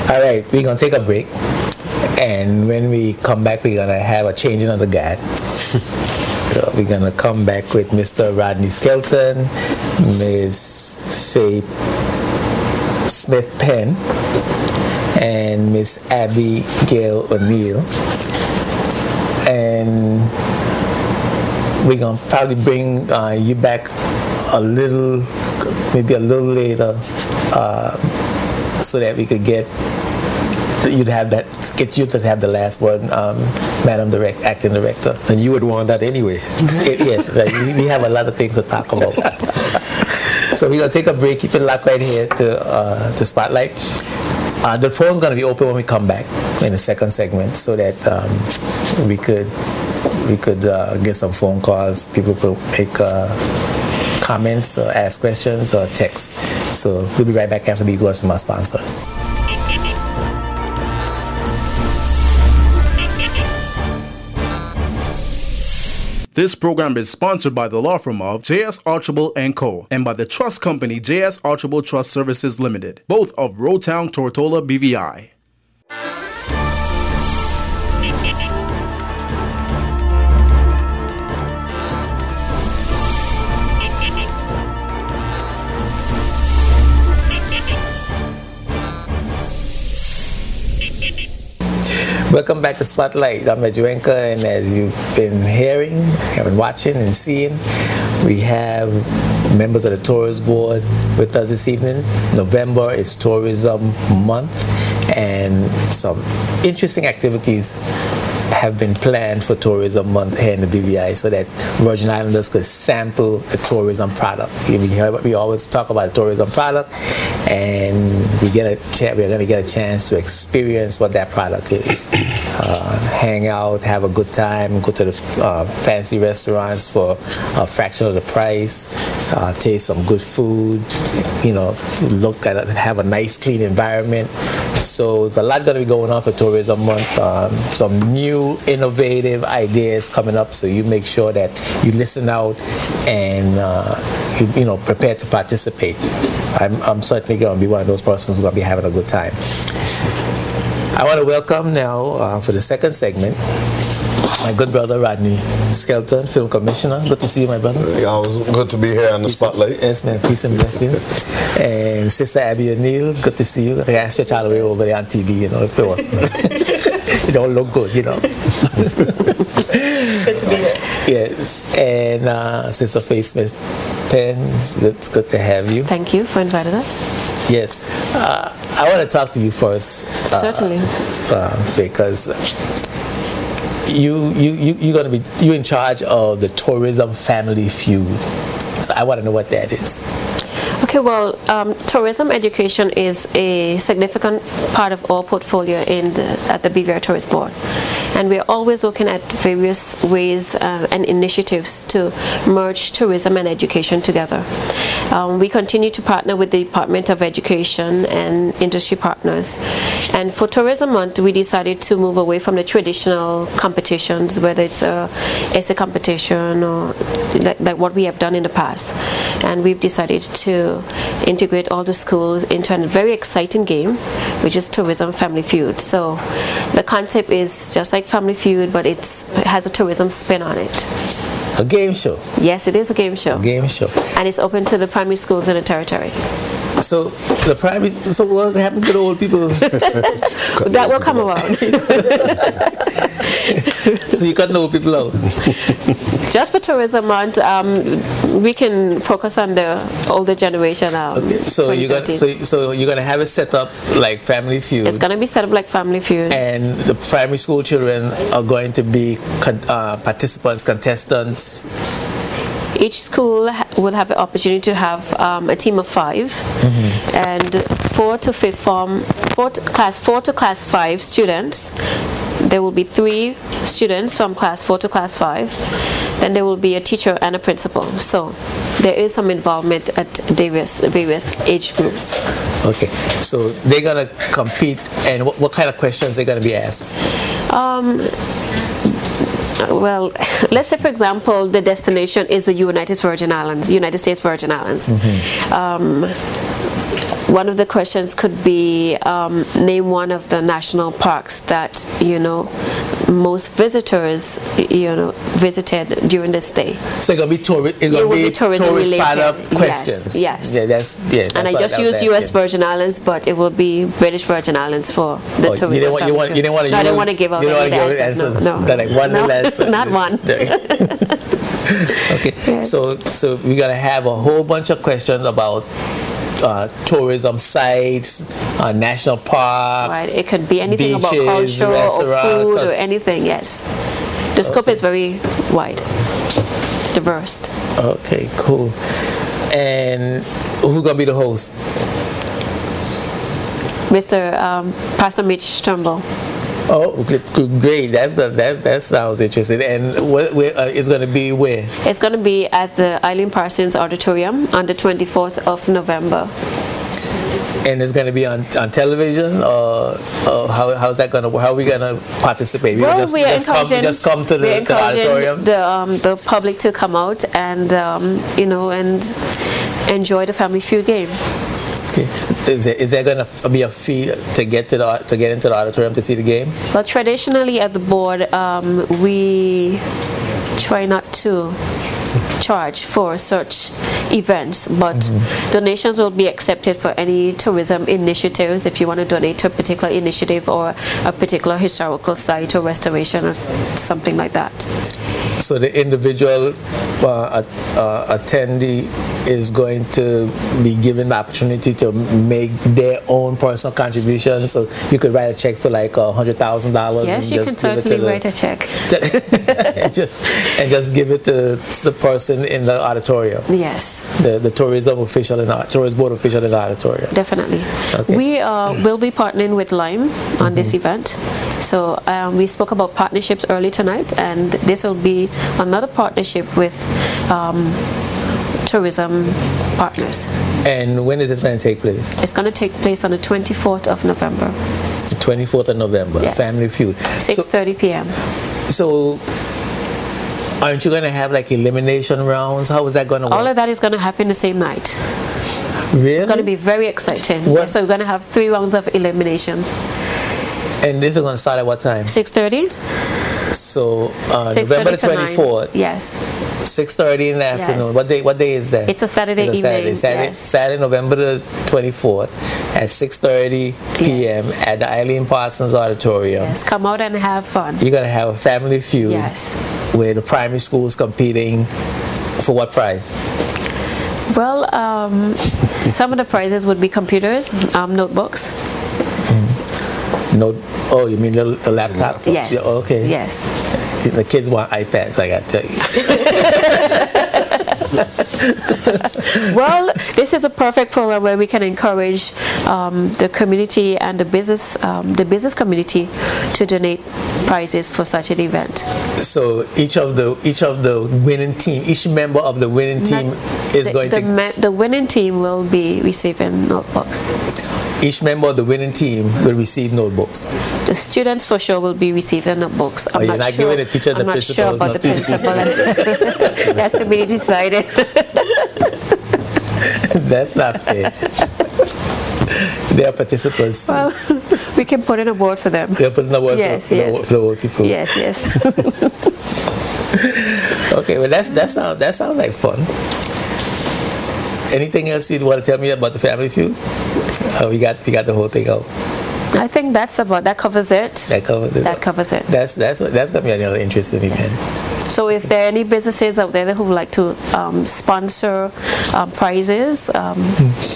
All right, we're going to take a break. And when we come back, we're going to have a changing of the guard. We're going to come back with Mr. Rodney Skelton, Ms. Faye Smith-Penn, and Miss Abigail O'Neill, and we're gonna probably bring you back maybe a little later, so that we could get you to have the last word, Madam Acting Director. And you would want that anyway. Yes, we have a lot of things to talk about. So we're going to take a break. Keep it locked right here to Spotlight. The phone's going to be open when we come back in the second segment, so that we could get some phone calls. People could make comments or ask questions or text. So we'll be right back after these words from our sponsors. This program is sponsored by the law firm of J.S. Archibald & Co. and by the trust company J.S. Archibald Trust Services Limited, both of Roadtown, Tortola, BVI. Welcome back to Spotlight. I'm Medjuenka, and as you've been hearing, have been watching and seeing, we have members of the Tourist Board with us this evening. November is Tourism Month, and some interesting activities have been planned for Tourism Month here in the BVI, so that Virgin Islanders could sample the tourism product. We always talk about tourism product, and we're going to get a chance to experience what that product is. Hang out, have a good time, go to the fancy restaurants for a fraction of the price, taste some good food, look at it, have a nice clean environment. So there's a lot going to be going on for Tourism Month. Some new innovative ideas coming up, so you make sure that you listen out and prepare to participate. I'm certainly going to be one of those persons who's going to be having a good time. I want to welcome now for the second segment my good brother Rodney Skelton, Film Commissioner. Good to see you, my brother. Yeah, it was good to be here on the Spotlight. Yes, man. Peace and blessings. And Sister Abby O'Neill, good to see you. I asked your child away over there on TV, if it was. You don't look good, Good to be here. Yes. And Sister Faye Smith-Penn, it's good to have you. Thank you for inviting us. Yes. I want to talk to you first. Certainly. Because you're in charge of the Tourism Family Feud. So I want to know what that is. Okay, well, tourism education is a significant part of our portfolio at the BVI Tourist Board. And we're always looking at various ways and initiatives to merge tourism and education together. We continue to partner with the Department of Education and industry partners. And for Tourism Month, we decided to move away from the traditional competitions, whether it's a essay competition or like what we have done in the past. And we've decided to integrate all the schools into a very exciting game, which is Tourism Family Feud. So the concept is just like Family Feud, but it has a tourism spin on it. A game show. Yes, it is a game show. Game show. And it's open to the primary schools in the territory. So what happened to the old people? That will come around. So you cut the old people out. Just for Tourism Month, we can focus on the older generation. Okay. So you're gonna have it set up like Family Feud. It's gonna be set up like Family Feud. And the primary school children are going to be participants, contestants. Each school will have the opportunity to have a team of 5, and class 4 to class 5 students. There will be 3 students from class 4 to class 5. Then there will be a teacher and a principal. So there is some involvement at various age groups. Okay, so they're gonna compete, and what kind of questions they're gonna be asked? Well, let's say, for example, the destination is the United States Virgin Islands. One of the questions could be name one of the national parks that most visitors visited during this stay. So it's gonna be tourism related questions. Yes. Yeah, that's and I just used U.S. Virgin Islands, but it will be British Virgin Islands for the tourism. You didn't want to. I don't want to give out any answers. No. Like one answer. Not one. Okay. Yes. So we're gonna have a whole bunch of questions about tourism sites, national parks. Right. It could be anything beaches, about culture or food or anything. Yes. The scope is very wide, diverse. Okay. Cool. And who's gonna be the host? Mr. Pastor Mitch Turnbull. Oh, great! That sounds interesting. And it's going to be where? It's going to be at the Eileen Parsons Auditorium on the 24th of November. And it's going to be on television, or how's that going to? How are we going to participate? Well, just come to the auditorium. The public to come out and and enjoy the Family Feud game. Okay. Is there going to be a fee to get into the auditorium to see the game? Well, traditionally at the board, we try not to charge for such events, but donations will be accepted for any tourism initiatives. If you want to donate to a particular initiative or a particular historical site or restoration or something like that. So the individual attendee is going to be given the opportunity to make their own personal contribution. So you could write a check for like $100,000. Yes, you can certainly write a check. and just give it to the person in the auditorium. Yes. The tourism official and tourist board official in the auditorium. Definitely. Okay. We will be partnering with Lime on this event. So we spoke about partnerships early tonight, and this will be another partnership with tourism partners. And when is this going to take place? It's going to take place on the 24th of November. The 24th of November, yes. Family Feud. 6:30 p.m. So aren't you going to have like elimination rounds? How is that going to work? All of that is going to happen the same night. Really? It's going to be very exciting. What? So we're going to have 3 rounds of elimination. And this is going to start at what time? 6:30. So November the 24th. Yes. 6:30 in the afternoon. Yes. What day is that? It's a Saturday evening. Saturday, November the 24th at 6:30 p.m. at the Eileen Parsons Auditorium. Yes, come out and have fun. You're going to have a Family Feud. Yes. Where the primary schools competing for what prize? Well, some of the prizes would be computers, notebooks. Oh, you mean the laptop? Yes. Yeah, okay. Yes. The kids want iPads, I got to tell you. Well, this is a perfect program where we can encourage the community and the business community to donate prizes for such an event. So each of the winning team, each member of the winning team is the winning team will be receiving notebooks. Each member of the winning team will receive notebooks. The students for sure will be receiving notebooks. You're not giving the teacher the principal. I'm not sure about the principal. That's to be decided. That's not fair. They are participants too. Well, we can put in a word for them. They're putting a word for the old people. Yes. Okay, well that sounds like fun. Anything else you'd want to tell me about the Family Feud? We got the whole thing out. I think that covers it. That covers it. That covers it. That's gonna be another interesting event. So if there are any businesses out there who would like to sponsor prizes,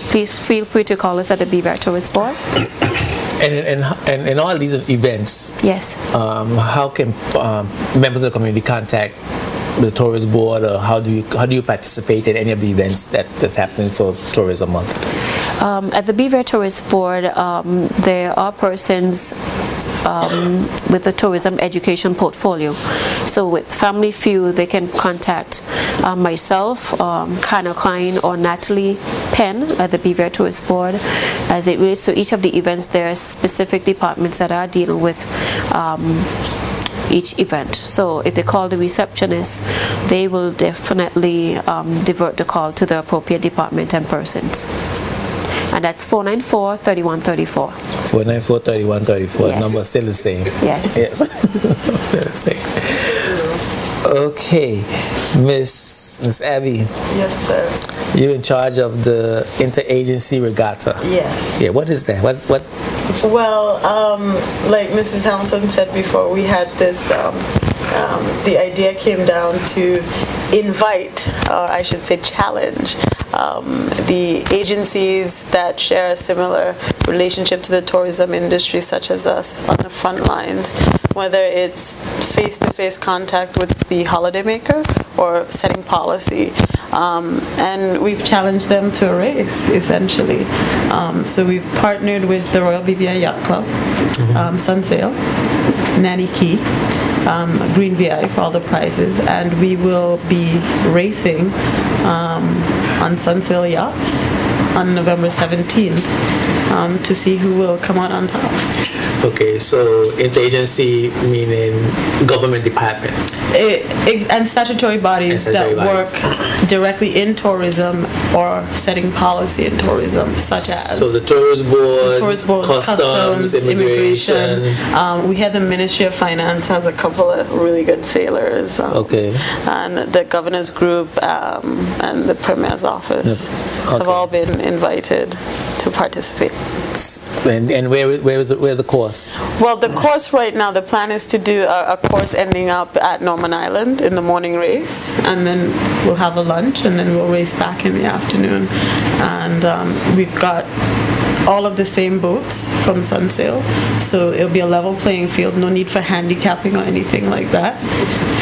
please feel free to call us at the BVI Tourist Board. And all these events. Yes. How can members of the community contact the Tourist Board, or how do you participate in any of the events that's happening for Tourism Month? At the BVI Tourist Board, there are persons with the tourism education portfolio. So with Family Feud, they can contact myself, Kana Klein, or Natalie Penn at the BVI Tourist Board. As it relates to each of the events, there are specific departments that are dealing with each event. So if they call the receptionist, they will definitely divert the call to the appropriate department and persons. And that's 494-3134. 494-3134. Yes. Number still the same. Yes. Yes. Still the same. Okay, Miss Abby. Yes, sir. You're in charge of the interagency regatta. Yes. Yeah. What is that? What? Well, like Mrs. Hamilton said before, we had this. The idea came down to invite, or I should say challenge, the agencies that share a similar relationship to the tourism industry, such as us, on the front lines, whether it's face-to-face contact with the holidaymaker or setting policy. And we've challenged them to a race, essentially. So we've partnered with the Royal BVI Yacht Club, Sunsail, Nanny Key, Green VI for all the prizes, and we will be racing on Sunsail Yachts on November 17th to see who will come out on top. Okay, so interagency meaning government departments and statutory bodies work directly in tourism or setting policy in tourism, such as so the Tourist Board, Customs, Immigration. We had the Ministry of Finance has a couple of really good sailors. Okay. And the Governor's Group and the Premier's Office have all been invited to participate. And where's the course? Well, the course right now, the plan is to do a course ending up at Norman Island in the morning race, and then we'll have a lunch, and then we'll race back in the afternoon. And we've got all of the same boats from Sunsail, so it'll be a level playing field, no need for handicapping or anything like that.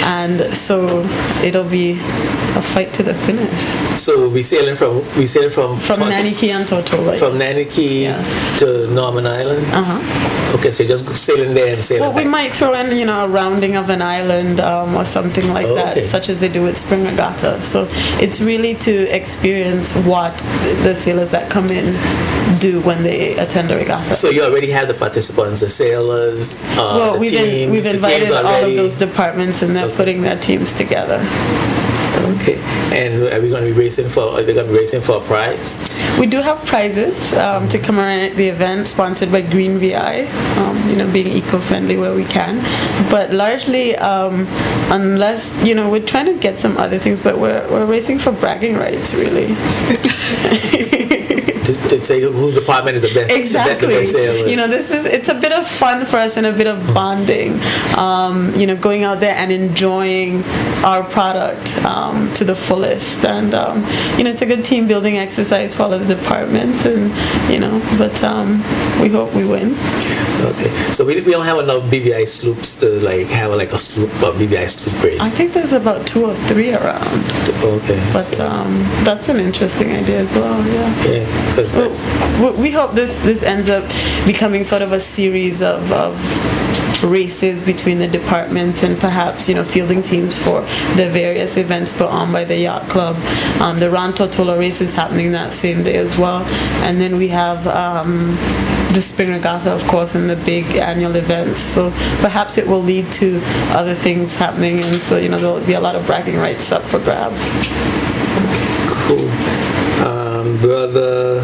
And so it'll be a fight to the finish. So we'll be sailing from Nanny Key and Tortola. From Nanny Key to Norman Island. Okay, so you're just sailing there and sailing back. We might throw in, a rounding of an island or something like that, such as they do with Spring Regatta. So it's really to experience what the sailors that come in do when they attend a regatta. So you already have the participants, the sailors, the teams. We've invited all of those departments, and they're putting their teams together. Okay, and are they going to be racing for a prize? We do have prizes to commemorate the event, sponsored by Green VI, being eco-friendly where we can. But largely, unless, we're trying to get some other things, but we're racing for bragging rights, really. to say whose department is the best. Exactly. The best sailor. It's a bit of fun for us and a bit of bonding. Going out there and enjoying our product to the fullest, and it's a good team building exercise for all of the departments, and but we hope we win. Okay, so we don't have enough BVI sloops to have a sloop or BVI sloop race. I think there's about 2 or 3 around. Okay, but that's an interesting idea as well. Yeah. So we hope this ends up becoming sort of a series of races between the departments, and perhaps fielding teams for the various events put on by the yacht club. The Ran Tortola race is happening that same day as well, and then we have the Spring Regatta, of course, and the big annual events. So perhaps it will lead to other things happening, and so there'll be a lot of bragging rights up for grabs. Cool. Brother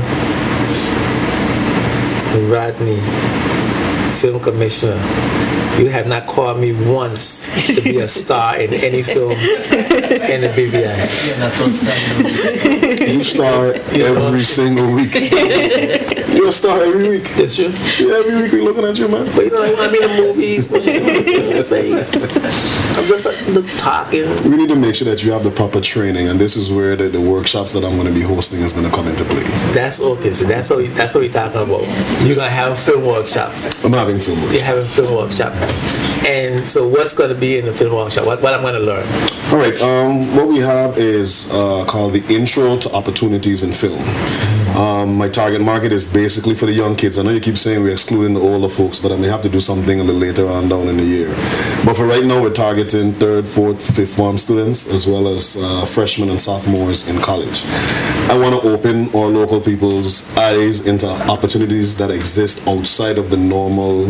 Rodney, film commissioner, you have not called me once to be a star in any film in the BVI. You star every single week. You're a star every week. That's true. Yeah, every week we're looking at you, man. But you know, I'm in the movies. I'm just talking. We need to make sure that you have the proper training, and this is where the workshops that I'm going to be hosting is going to come into play. That's okay. So that's what we're talking about. You're gonna have film workshops. I'm having film workshops. You're having film workshops. And so what's going to be in the film workshop? What I'm going to learn? All right. What we have is called the Intro to Opportunities in Film. My target market is basically for the young kids. I know you keep saying we're excluding the older folks, but I may have to do something a little later on down in the year. But for right now, we're targeting 3rd, 4th, 5th form students, as well as freshmen and sophomores in college. I want to open our local people's eyes into opportunities that exist outside of the normal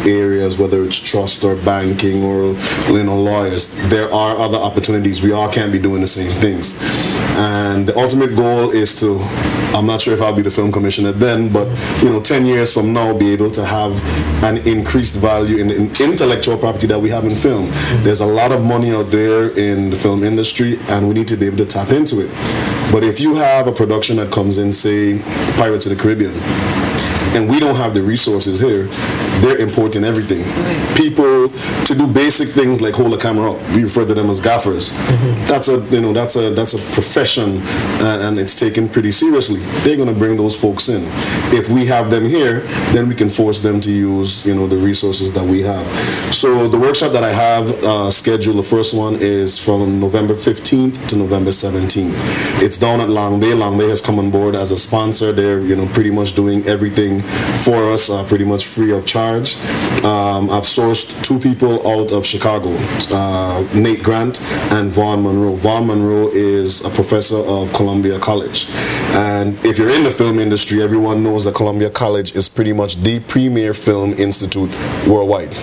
areas, whether it's trust or banking or lawyers. There are other opportunities. We all can't be doing the same things. And the ultimate goal is to, I'm not sure if I'll be the film commissioner then, but 10 years from now, be able to have an increased value in the intellectual property that we have in film. There's a lot of money out there in the film industry, and we need to be able to tap into it. But if you have a production that comes in, say, Pirates of the Caribbean, and we don't have the resources here, they're importing everything. People to do basic things like hold a camera up, we refer to them as gaffers. That's a profession, and it's taken pretty seriously. They're going to bring those folks in. If we have them here, then we can force them to use the resources that we have. So the workshop that I have scheduled, the first one is from November 15th to November 17th. It's down at Long Bay. Long Bay has come on board as a sponsor. They're pretty much doing everything for us, pretty much free of charge. I've sourced 2 people out of Chicago, Nate Grant and Vaughn Monroe. Vaughn Monroe is a professor of Columbia College. And if you're in the film industry, everyone knows that Columbia College is pretty much the premier film institute worldwide.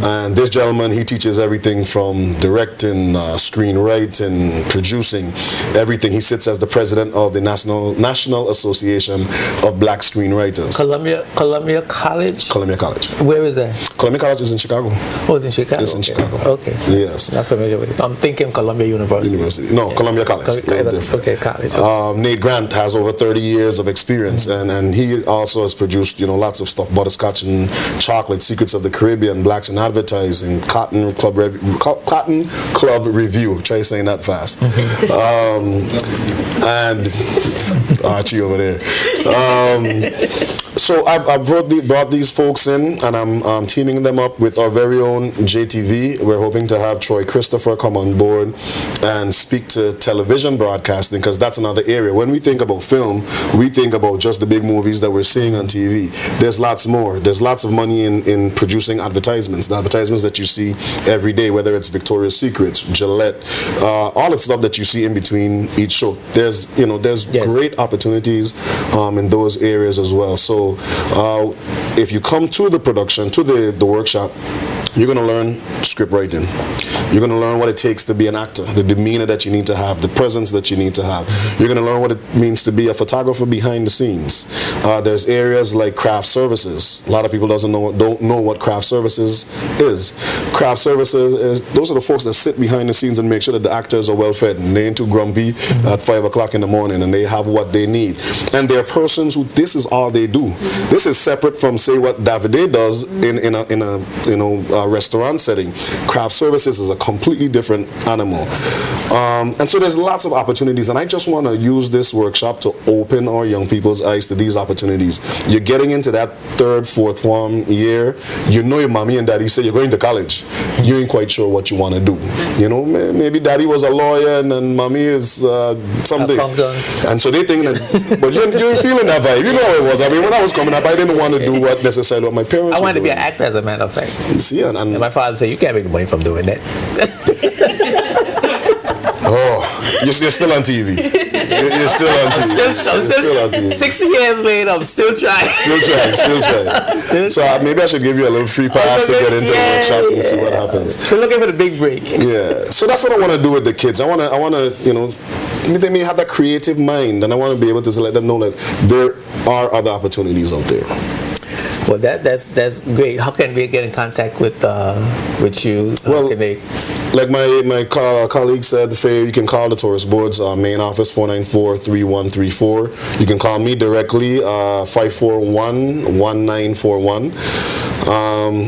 And this gentleman, he teaches everything from directing, screenwriting, producing, everything. He sits as the president of the National Association of Black Screenwriters. Columbia College? Columbia College. Where is that? Columbia College is in Chicago. Oh, it's in Chicago? It's in Chicago. Okay. Yes. Not familiar with it. I'm thinking Columbia University. No, yeah. Columbia College. Okay, college. Okay. Nate Grant has over 30 years of experience, and he also has produced, lots of stuff, Butterscotch and Chocolate, Secrets of the Caribbean, Blacks in Advertising, Cotton Club Review. Try saying that fast. And Archie over there. So I brought these folks in, and I'm teaming them up with our very own JTV. We're hoping to have Troy Christopher come on board and speak to television broadcasting, because that's another area. When we think about film, we think about just the big movies that we're seeing on TV. There's lots more. There's lots of money in producing advertisements. The advertisements that you see every day, whether it's Victoria's Secret, Gillette, all the stuff that you see in between each show. There's great opportunities in those areas as well. So if you come to the production, to the workshop, you're going to learn script writing. You're going to learn what it takes to be an actor, the demeanor that you need to have, the presence that you need to have. You're going to learn what it means to be a photographer behind the scenes. There's areas like craft services. A lot of people don't know what craft services is. Craft services those are the folks that sit behind the scenes and make sure that the actors are well fed and they ain't too grumpy at 5 o'clock in the morning, and they have what they need. And there are persons who this is all they do. This is separate from, say, what Davide does in a restaurant setting. Craft services is a completely different animal. And so there's lots of opportunities, and I just want to use this workshop to open our young people's eyes to these opportunities. You're getting into that 3rd, 4th form year. Your mommy and daddy say you're going to college. You ain't quite sure what you want to do. Maybe daddy was a lawyer and mommy is something. And so they think that, but you ain't feeling that vibe. You know how it was. I mean, when I was coming up, I didn't want to do what my parents I wanted to be an actor, as a matter of fact. You see, and my father said, you can't make money from doing that. Oh, you're still on TV. You're still on TV. I'm still on TV. 60 years later, I'm still trying. Still trying. So maybe I should give you a little free pass to get into the workshop and see what happens. Still looking for the big break. Yeah. So that's what I want to do with the kids. I want to, they may have that creative mind, and I want to be able to let them know that there are other opportunities out there. Well, that's great. How can we get in contact with you? How can they? Like my colleague said, Faye, you can call the Tourist Board's main office, 494-3134. You can call me directly, 541-1941.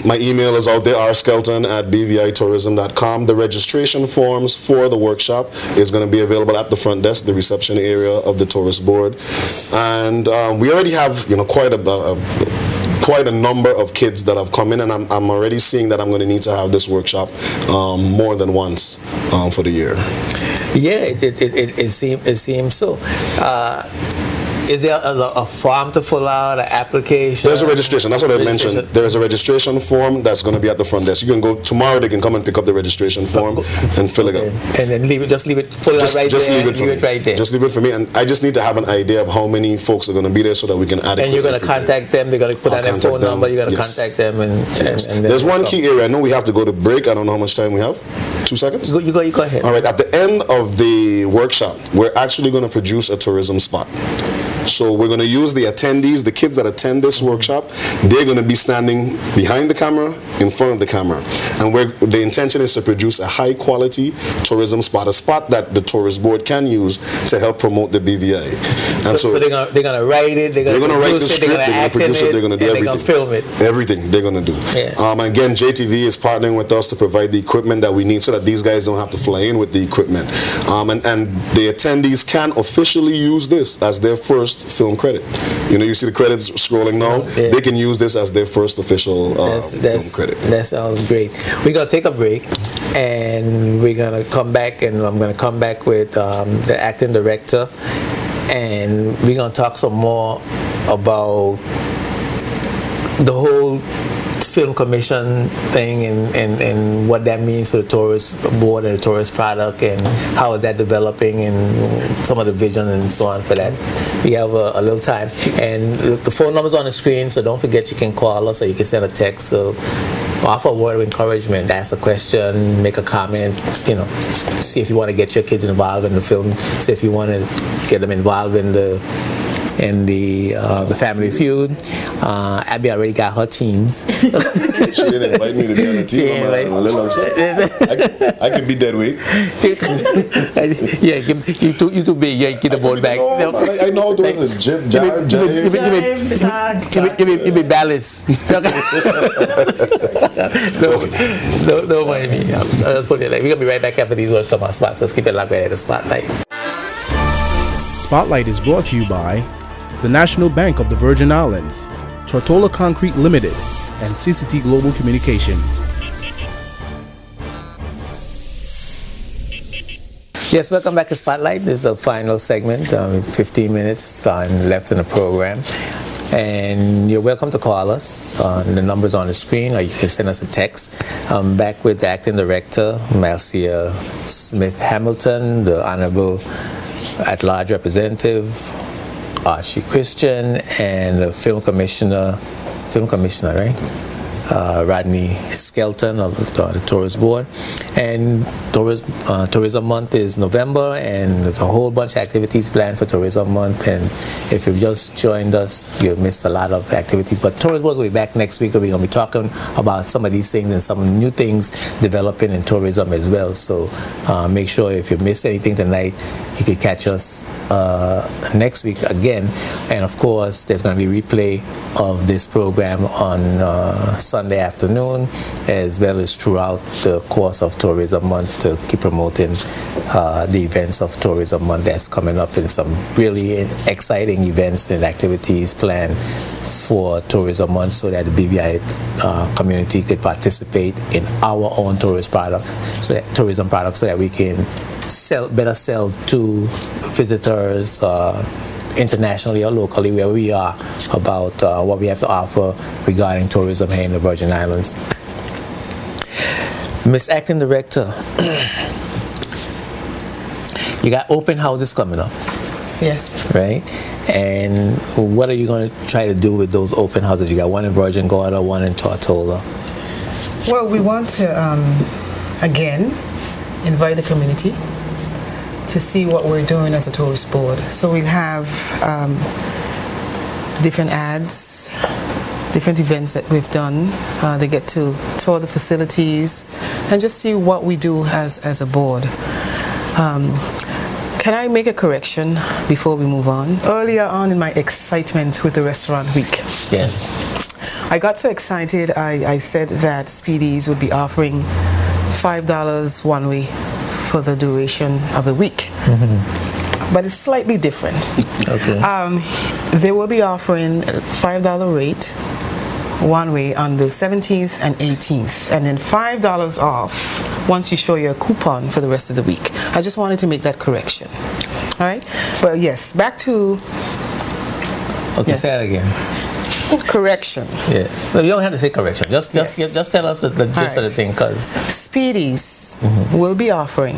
My email is out there, rskelton@bvitourism.com. The registration forms for the workshop is going to be available at the front desk, the reception area of the Tourist Board. And we already have, quite a number of kids that have come in, and I'm already seeing that I'm going to need to have this workshop more than once for the year. Yeah, it seems so. Is there a form to fill out, an application? There's a registration. That's what I mentioned. There's a registration form that's going to be at the front desk. You can go tomorrow. They can come and pick up the registration form and fill it out. And then leave it for me. Just leave it for me. And I just need to have an idea of how many folks are going to be there so that we can add it. And you're going to contact them. They're going to put down their phone number. You're going to contact them. And there's one key area. I know we have to go to break. I don't know how much time we have. 2 seconds? You go ahead. All right. At the end of the workshop, we're actually going to produce a tourism spot. So we're going to use the attendees, the kids that attend this workshop. They're going to be standing behind the camera, in front of the camera. And the intention is to produce a high-quality tourism spot, a spot that the Tourist Board can use to help promote the BVI. And so they're going to write it, they're going to write the script, they're going to produce it, they're going to do everything. They're going to film it. Everything they're going to do. Yeah. Again, JTV is partnering with us to provide the equipment that we need so that these guys don't have to fly in with the equipment. And the attendees can officially use this as their first film credit. You see the credits scrolling now. Yeah. They can use this as their first official film credit. That sounds great. We're going to take a break, and we're going to come back, and I'm going to come back with the acting director, and we're going to talk some more about the whole film commission thing and what that means for the Tourist Board and the tourist product, and how is that developing, and some of the vision and so on for that. We have a little time, and look, the phone number's on the screen, so don't forget you can call us or you can send a text. So offer a word of encouragement, ask a question, make a comment, see if you want to get your kids involved in the film, see if you want to get them involved in the Family Feud. Abby already got her teams. She didn't invite me to be on the team. I'm a little upset. I could be dead weight. Yeah, you too big. Yeah, get the board back. I know how to do this. You be balanced. Don't mind me. Let's put it like, we're going to be right back after these words from our spots. Let's keep it locked right at the Spotlight. Spotlight is brought to you by the National Bank of the Virgin Islands, Tortola Concrete Limited, and CCT Global Communications. Yes, welcome back to Spotlight. This is the final segment, 15 minutes left in the program. And you're welcome to call us. The number's on the screen, or you can send us a text. I'm back with the acting director, Marcia Smith Hamilton, the Honorable at-large representative, Archie Christian, and the film commissioner, right? Rodney Skelton of the Tourist Board. And Tourism Month is November, and there's a whole bunch of activities planned for Tourism Month. And if you've just joined us, you've missed a lot of activities. But Tourist Board will be back next week, and we're going to be talking about some of these things and some new things developing in tourism as well. So make sure if you missed anything tonight, you can catch us next week again. And of course, there's going to be a replay of this program on Sunday afternoon, as well as throughout the course of Tourism Month, to keep promoting the events of Tourism Month that's coming up, and some really exciting events and activities planned for Tourism Month, so that the BVI community could participate in our own tourism products, so that we can better sell to visitors internationally or locally, where we are, about what we have to offer regarding tourism here in the Virgin Islands. Miss Acting Director, you got open houses coming up. Yes. Right? And what are you going to try to do with those open houses? You got one in Virgin Gorda, one in Tortola. Well, we want to, again, invite the community to see what we're doing as a tourist board. So we'll have different ads different events that we've done. They get to tour the facilities and just see what we do as a board. Can I make a correction before we move on? Earlier on in my excitement with the restaurant week, Yes. I got so excited I said that Speedy's would be offering $5 one way for the duration of the week. But it's slightly different. Okay. They will be offering $5 rate one way on the 17th and 18th, and then $5 off once you show your coupon for the rest of the week. I just wanted to make that correction. All right? But yes, back to... Okay, Yes. say that again. Correction. Yeah. No, you don't have to say correction. Just Yes. tell us the gist of the Alright. thing, because Speedy's will be offering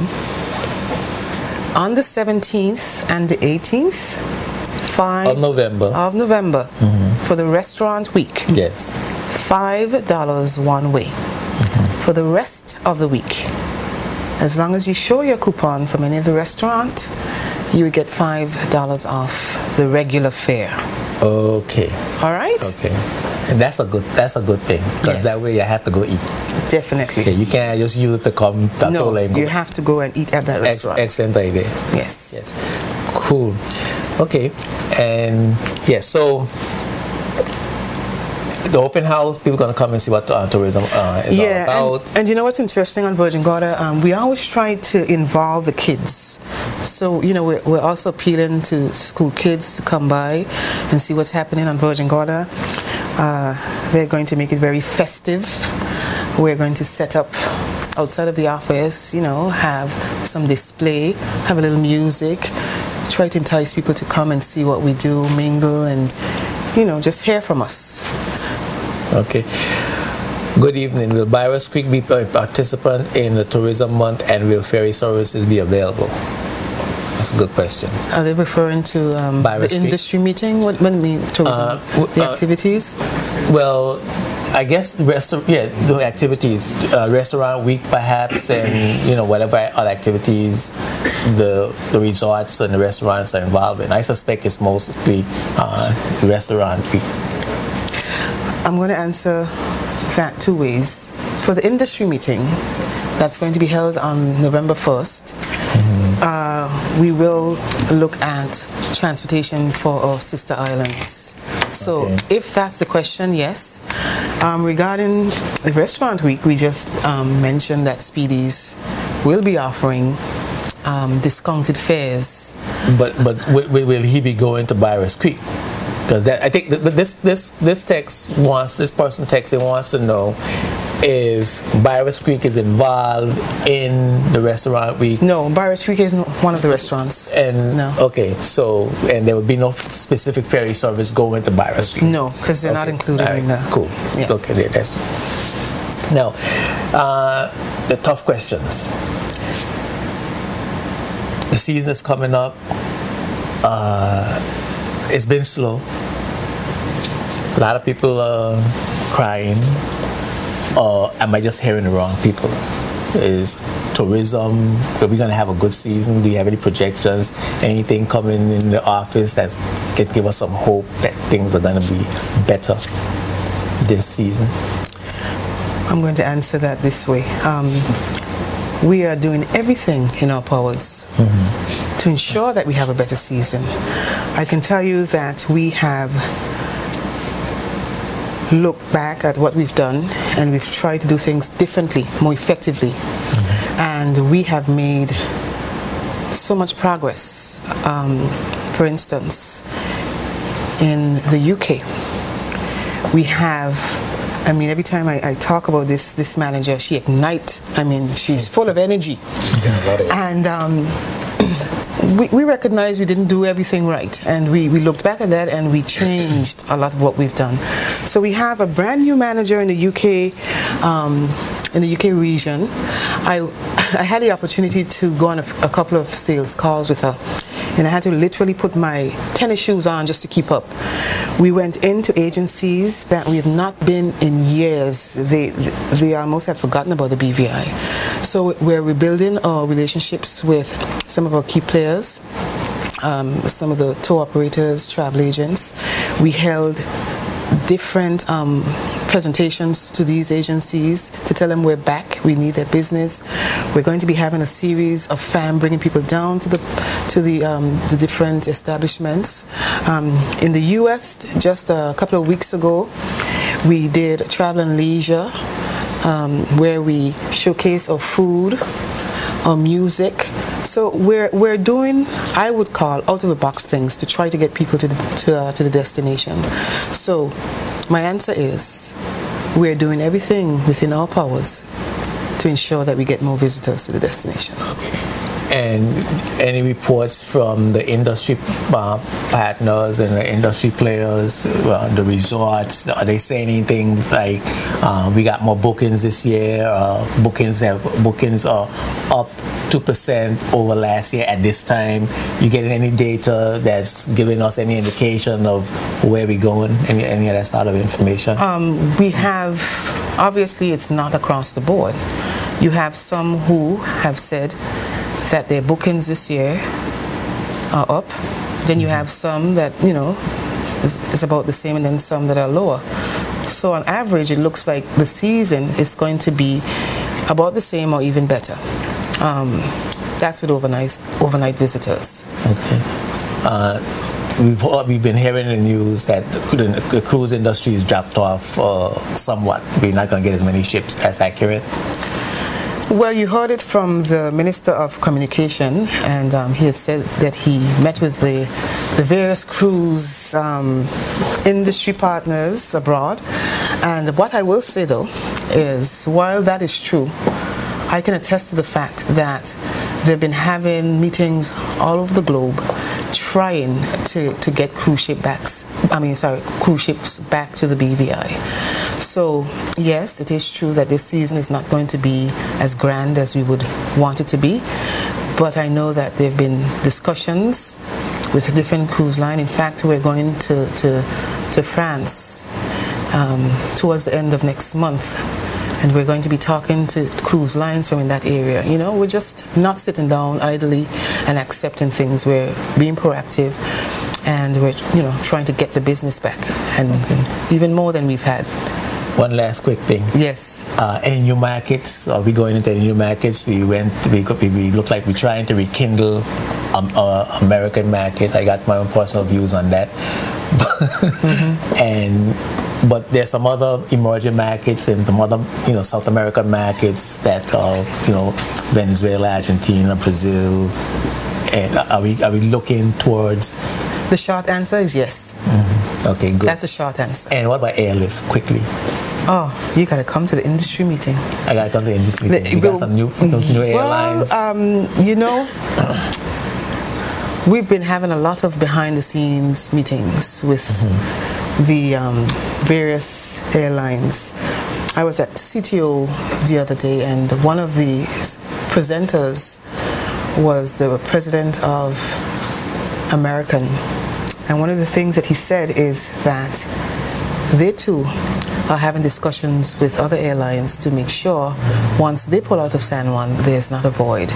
on the 17th and the 18th, of November. For the restaurant week, Yes. $5 one way. For the rest of the week, as long as you show your coupon from any of the restaurant, you would get $5 off the regular fare. Okay. All right? Okay. And that's a good thing, because Yes. that way you have to go eat. Definitely. Okay, you can't just use it to come to No, Tola and go. you have to go and eat at that restaurant. Excellent idea. Yes. Yes. Cool. Okay. And yes, so the open house, people gonna come and see what tourism is all about. And you know what's interesting on Virgin Gorda? We always try to involve the kids. So, you know, we're also appealing to school kids to come by and see what's happening on Virgin Gorda. They're going to make it very festive. We're going to set up outside of the office, you know, have some display, have a little music, try to entice people to come and see what we do, mingle, and, you know, just hear from us. Okay. Good evening. Will Byros Creek be a participant in the tourism month, and will ferry services be available? That's a good question. Are they referring to Byros the Creek? industry meeting? What do you mean tourism? The activities? Well, I guess the activities, restaurant week perhaps, and you know whatever other activities the resorts and the restaurants are involved in. I suspect it's mostly the restaurant week. I'm going to answer that two ways. For the industry meeting, that's going to be held on November 1st. We will look at transportation for our sister islands. So if that's the question, yes. Regarding the restaurant week, we just mentioned that Speedy's will be offering discounted fares. But will he be going to Byros Creek? Because I think this person texting wants to know if Byros Creek is involved in the restaurant week. No, Byros Creek isn't one of the restaurants. And no. Okay, so and there would be no specific ferry service going to Byros Creek. No, because they're not included in that. Cool. Yeah. Okay, that's now the tough questions. The season is coming up. It's been slow. A lot of people are crying. Or am I just hearing the wrong people? Is tourism, are we going to have a good season? Do you have any projections? Anything coming in the office that can give us some hope that things are going to be better this season? I'm going to answer that this way. We are doing everything in our powers to ensure that we have a better season. I can tell you that we have looked back at what we've done and we've tried to do things differently, more effectively. And we have made so much progress. For instance, in the UK, we have, I mean, every time I talk about this manager, she ignites. I mean, she's full of energy. And we recognize we didn't do everything right, and we looked back at that and we changed a lot of what we've done. So we have a brand new manager in the UK region. I had the opportunity to go on a couple of sales calls with her, and I had to literally put my tennis shoes on just to keep up. We went into agencies that we have not been in years. They almost had forgotten about the BVI. So we're rebuilding our relationships with some of our key players, some of the tour operators, travel agents. We held different presentations to these agencies to tell them we're back, we need their business. We're going to be having a series of FAM bringing people down to the different establishments. In the U.S., just a couple of weeks ago, we did Travel and Leisure, where we showcase our food, our music. So we're doing, I would call, out-of-the-box things to try to get people to the destination. So my answer is, we're doing everything within our powers to ensure that we get more visitors to the destination. And any reports from the industry partners and the industry players, the resorts, are they saying anything like we got more bookings this year? Bookings are up 2% over last year at this time. You getting any data that's giving us any indication of where we're going? Any of that sort of information? We have, obviously it's not across the board. You have some who have said that their bookings this year are up. Then you have some that, is about the same, and then some that are lower. So on average, it looks like the season is going to be about the same or even better. That's with overnight visitors. Okay. We've been hearing in the news that the cruise industry has dropped off somewhat. We're not going to get as many ships. That's accurate? Well, you heard it from the Minister of Communication, and he had said that he met with the various cruise industry partners abroad. And what I will say, though, is while that is true, I can attest to the fact that they've been having meetings all over the globe trying to get cruise ships back to the BVI. So yes, it is true that this season is not going to be as grand as we would want it to be, but I know that there have been discussions with a different cruise line. In fact, we're going to France towards the end of next month, and we're going to be talking to cruise lines from in that area. We're just not sitting down idly and accepting things. We're being proactive, and we're trying to get the business back, and even more than we've had. One last quick thing. Yes. Any new markets? Are we going into any new markets? We look like we're trying to rekindle American market. I got my own personal views on that. But there's some other emerging markets and some other, South American markets that are, Venezuela, Argentina, Brazil. And are we looking towards? The short answer is yes. Okay, good. That's a short answer. And what about airlift, quickly? Oh, you got to come to the industry meeting. I got to come to the industry meeting. You got some those new airlines? Well, we've been having a lot of behind-the-scenes meetings with the various airlines. I was at CTO the other day, and one of the presenters was the president of American. And one of the things that he said is that they too are having discussions with other airlines to make sure once they pull out of San Juan, there's not a void.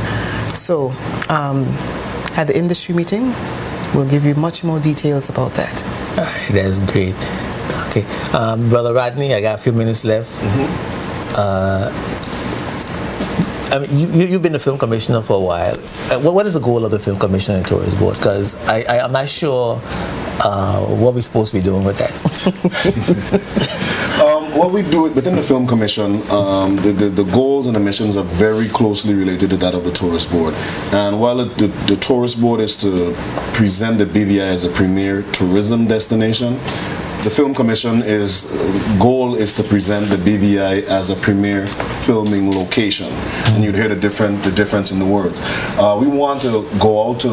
So at the industry meeting, we'll give you much more details about that. All right, that's great. Okay, Brother Rodney, I got a few minutes left. You've been the film commissioner for a while. What is the goal of the Film Commissioner and Tourist Board? Because I'm not sure what we're supposed to be doing with that. What we do within the Film Commission, the goals and the missions are very closely related to that of the Tourist Board. And while the Tourist Board is to present the BVI as a premier tourism destination, the Film Commission goal is to present the BVI as a premier filming location. And you'd hear the difference in the words. We want to go out to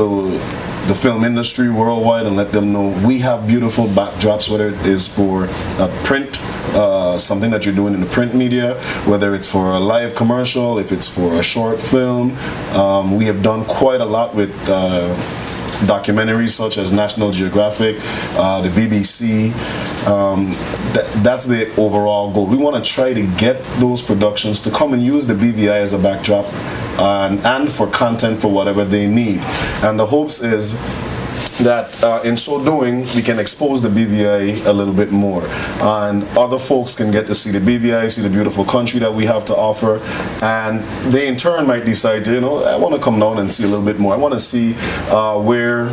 the film industry worldwide and let them know we have beautiful backdrops, whether it is for a print, something that you're doing in the print media, whether it's for a live commercial, if it's for a short film. We have done quite a lot with documentaries such as National Geographic, the BBC. That's the overall goal. We want to try to get those productions to come and use the BVI as a backdrop and for content for whatever they need. And the hopes is that in so doing, we can expose the BVI a little bit more, and other folks can get to see the BVI, see the beautiful country that we have to offer, and they in turn might decide to, you know, I want to come down and see a little bit more. I want to see where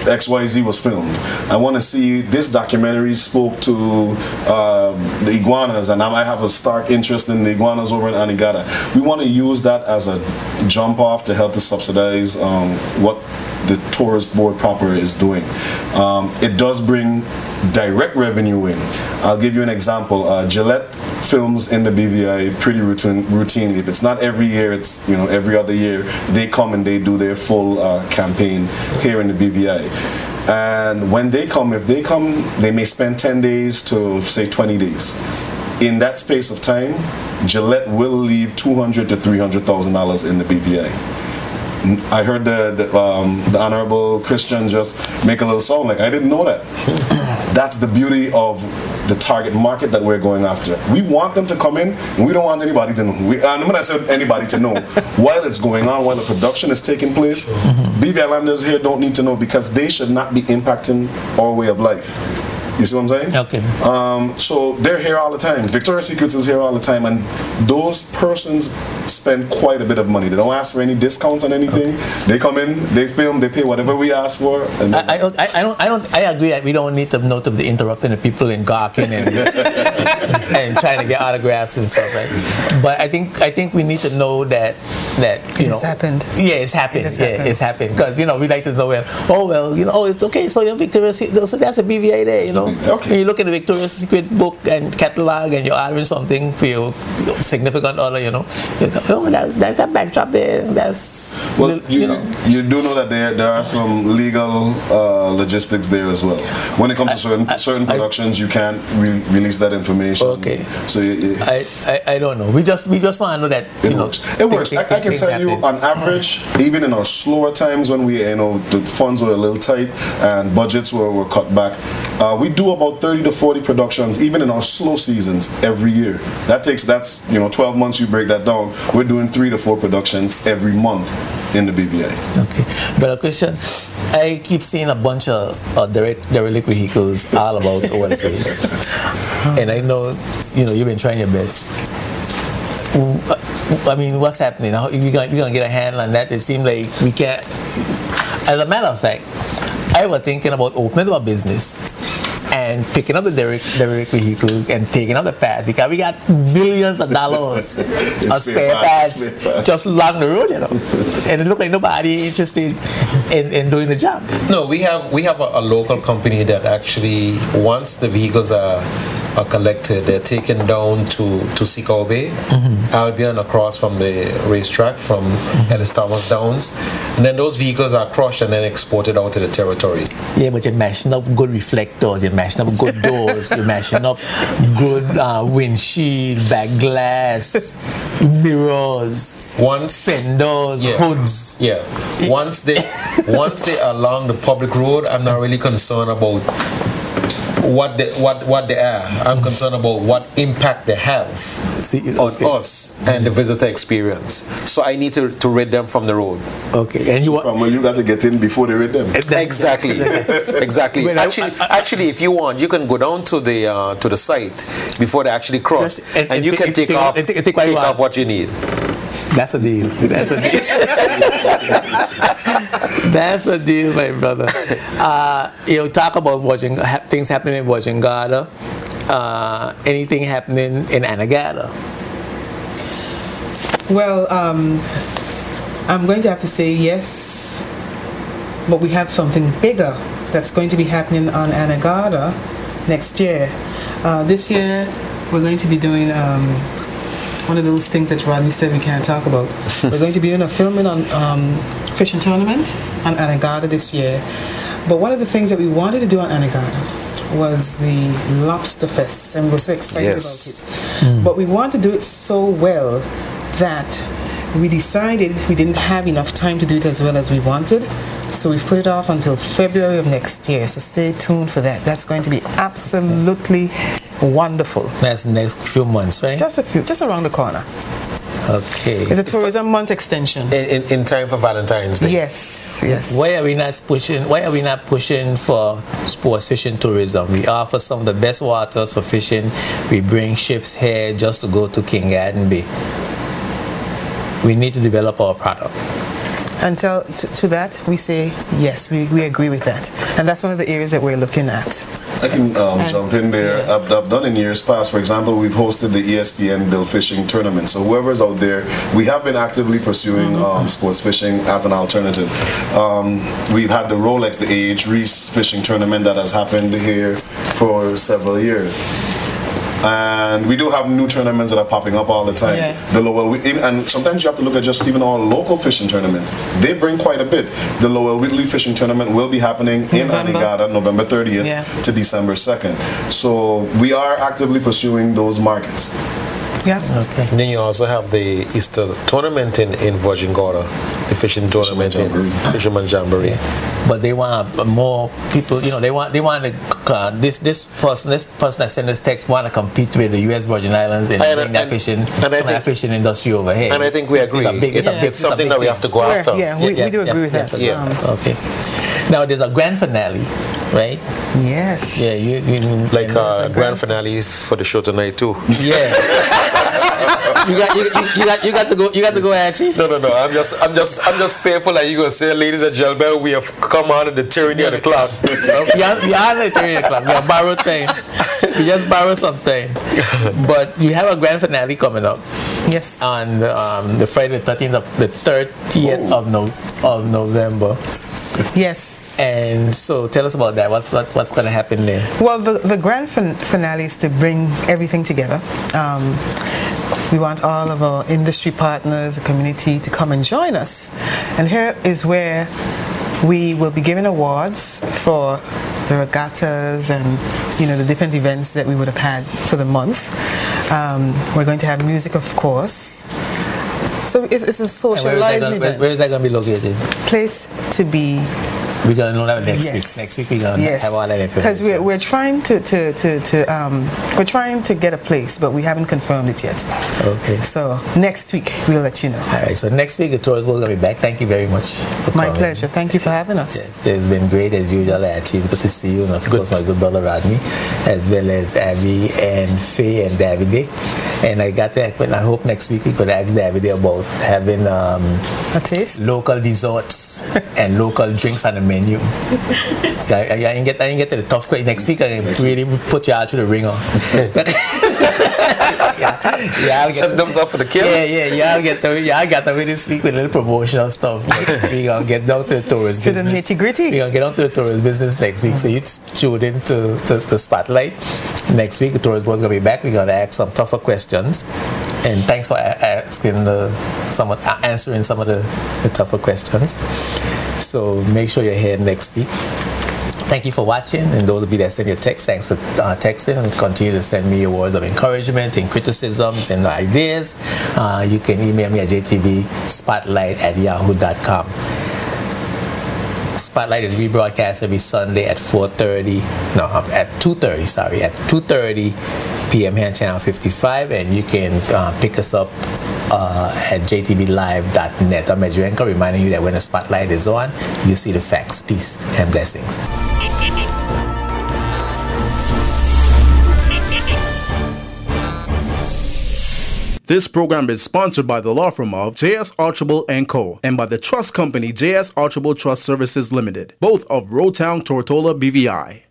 XYZ was filmed. I want to see this documentary spoke to the iguanas, and I have a stark interest in the iguanas over in Anegada. We want to use that as a jump off to help to subsidize what the tourist board proper is doing. It does bring direct revenue in. I'll give you an example. Gillette films in the BVI pretty routinely. If it's not every year, it's, you know, every other year they come and they do their full campaign here in the BVI. And when they come, if they come, they may spend 10 days to say 20 days. In that space of time, Gillette will leave $200,000 to $300,000 in the BVI. I heard the Honorable Christian just make a little song like, I didn't know that. That's the beauty of the target market that we're going after. We want them to come in, and we don't want anybody to know. And when I say anybody to know, while it's going on, while the production is taking place, BVI Islanders here don't need to know, because they should not be impacting our way of life. You see what I'm saying? Okay. So they're here all the time. Victoria's Secrets is here all the time, and those persons spend quite a bit of money. They don't ask for any discounts on anything. Okay. They come in, they film, they pay whatever we ask for. And I agree that we don't need to note of the interrupting the people in gawking and trying to get autographs and stuff, right? But I think we need to know that you know, it's happened. Yeah, it's happened. It's happened. Because, you know, we like to know, it's okay. So, you know, Victoria's Secret, so that's a BVI there, you know. Okay. When you look in the Victoria's Secret book and catalog, and you're ordering something for your significant other, you know, that backdrop there, that's... Well, you do know that there are some legal logistics there as well. When it comes to certain productions, you can't release that information. Okay. So I don't know. We just want to know that, you know... It works. I can tell you, on average, even in our slower times when we, you know, the funds were a little tight and budgets were cut back, we do about 30 to 40 productions, even in our slow seasons, every year. That's you know, 12 months, you break that down. We're doing 3 to 4 productions every month in the BVI. Okay. Brother Christian, I keep seeing a bunch of derelict vehicles all about over the place. And I know, you know, you've been trying your best. I mean, what's happening? We're going to get a handle on that. It seems like we can't. As a matter of fact, I was thinking about opening up a business and picking up the derelict vehicles and taking up the pads, because we got millions of dollars of spare pads just along the road, you know. And it looked like nobody interested in doing the job. No, we have a local company that actually, once the vehicles are collected, they're taken down to Sikau Bay, Albion, across from the racetrack, from Ellis Thomas Downs, and then those vehicles are crushed and then exported out to the territory. Yeah, but you're mashing up good reflectors, you're mashing up good doors, you're mashing up good windshield, back glass, mirrors, fenders, hoods. Yeah. Once they are along the public road, I'm not really concerned about what they are. I'm concerned about what impact they have on us and the visitor experience. So I need to rid them from the road. Okay. And you got to get in before they rid them. Exactly. Exactly. Actually, if you want, you can go down to the site before they actually cross, and you can take off what you need. That's a deal. That's a deal. That's a deal, my brother. You talk about things happening in Wajangada. Anything happening in Anegada? Well, I'm going to have to say yes, but we have something bigger that's going to be happening on Anegada next year. This year, we're going to be doing one of those things that Rodney said we can't talk about. We're going to be doing a filming on fishing tournament on Anegada this year. But one of the things that we wanted to do on Anegada was the Lobster Fest, and we were so excited about it. But we wanted to do it so well that we decided we didn't have enough time to do it as well as we wanted. So we've put it off until February of next year. So stay tuned for that. That's going to be absolutely wonderful. That's the next few months, right? Just around the corner. Okay. It's a tourism month extension. In time for Valentine's Day. Yes, yes. Why are we not pushing for sports fishing tourism? We offer some of the best waters for fishing. We bring ships here just to go to King Garden Bay. We need to develop our product. Until to that, we say yes, we agree with that, and that's one of the areas that we're looking at. I can jump in there. Yeah. I've done in years past. For example, we've hosted the ESPN Bill Fishing Tournament. So whoever's out there, we have been actively pursuing sports fishing as an alternative. We've had the Rolex, the A.H. Reese Fishing Tournament that has happened here for several years. And we do have new tournaments that are popping up all the time. Yeah. And sometimes you have to look at just even our local fishing tournaments. They bring quite a bit. The Lowell Whitley Fishing Tournament will be happening in Anegada November 30th to December 2nd. So we are actively pursuing those markets. Yeah. Okay. And then you also have the Easter tournament in Virgin Gorda, the fishing tournament in Fisherman Jamboree. Yeah. But they want more people. You know, they want this person that sent this text want to compete with the U.S. Virgin Islands and bring that fishing industry over here. And I think we agree. It's something that we have to go after. Yeah, we do agree with that. Okay. Now there's a grand finale, right? Yes. Yeah, you like a grand finale for the show tonight too. Yeah. you got to go Archie. No. I'm just fearful that you're gonna say, ladies and gentlemen, we have come on to the tyranny of the clock. We are the tyranny of the clock. We have borrowed time. We just borrow some time. But we have a grand finale coming up. Yes. On the Friday the 30th of November. Yes. And so tell us about that. What's going to happen there? Well, the grand finale is to bring everything together. We want all of our industry partners, the community, to come and join us. And here is where we will be giving awards for the regattas and the different events that we would have had for the month. We're going to have music, of course. So it's a socializing event. Where is that going to be located? Place to be. We're going to know that next week. Next week we're going to have all that information. Because we're trying we're trying to get a place, but we haven't confirmed it yet. Okay. So next week we'll let you know. All right. So next week the tours will be back. Thank you very much for My coming. pleasure. Thank you for having us. Yes, it's been great as usual. Actually, it's good to see you, and of course my good brother Rodney, as well as Abby and Faye and Davide. And I hope next week we could ask Davide about having a taste, local desserts and local drinks on the menu. I didn't get to the tough question. Next week I really put y'all to the ringer. Set them up for the kill. Y'all get to this week with a little promotional stuff. We're gonna get down to the tourist business. To the nitty gritty. We're gonna get down to the tourist business next week. So you tune in to Spotlight. Next week the tourist board's gonna be back. We're gonna ask some tougher questions. And thanks for answering some of the tougher questions. So make sure you're here next week. Thank you for watching, and those of you that send your text, thanks for texting, and continue to send me your words of encouragement and criticisms and ideas. You can email me at jtbspotlight@yahoo.com. Spotlight is rebroadcast every Sunday at 2:30 p.m. here on Channel 55, and you can pick us up at jtblive.net. I'm Medjuenko, reminding you that when the spotlight is on, you see the facts. Peace and blessings. This program is sponsored by the law firm of J.S. Archibald & Co. and by the trust company J.S. Archibald Trust Services Limited, both of Rotown, Tortola, BVI.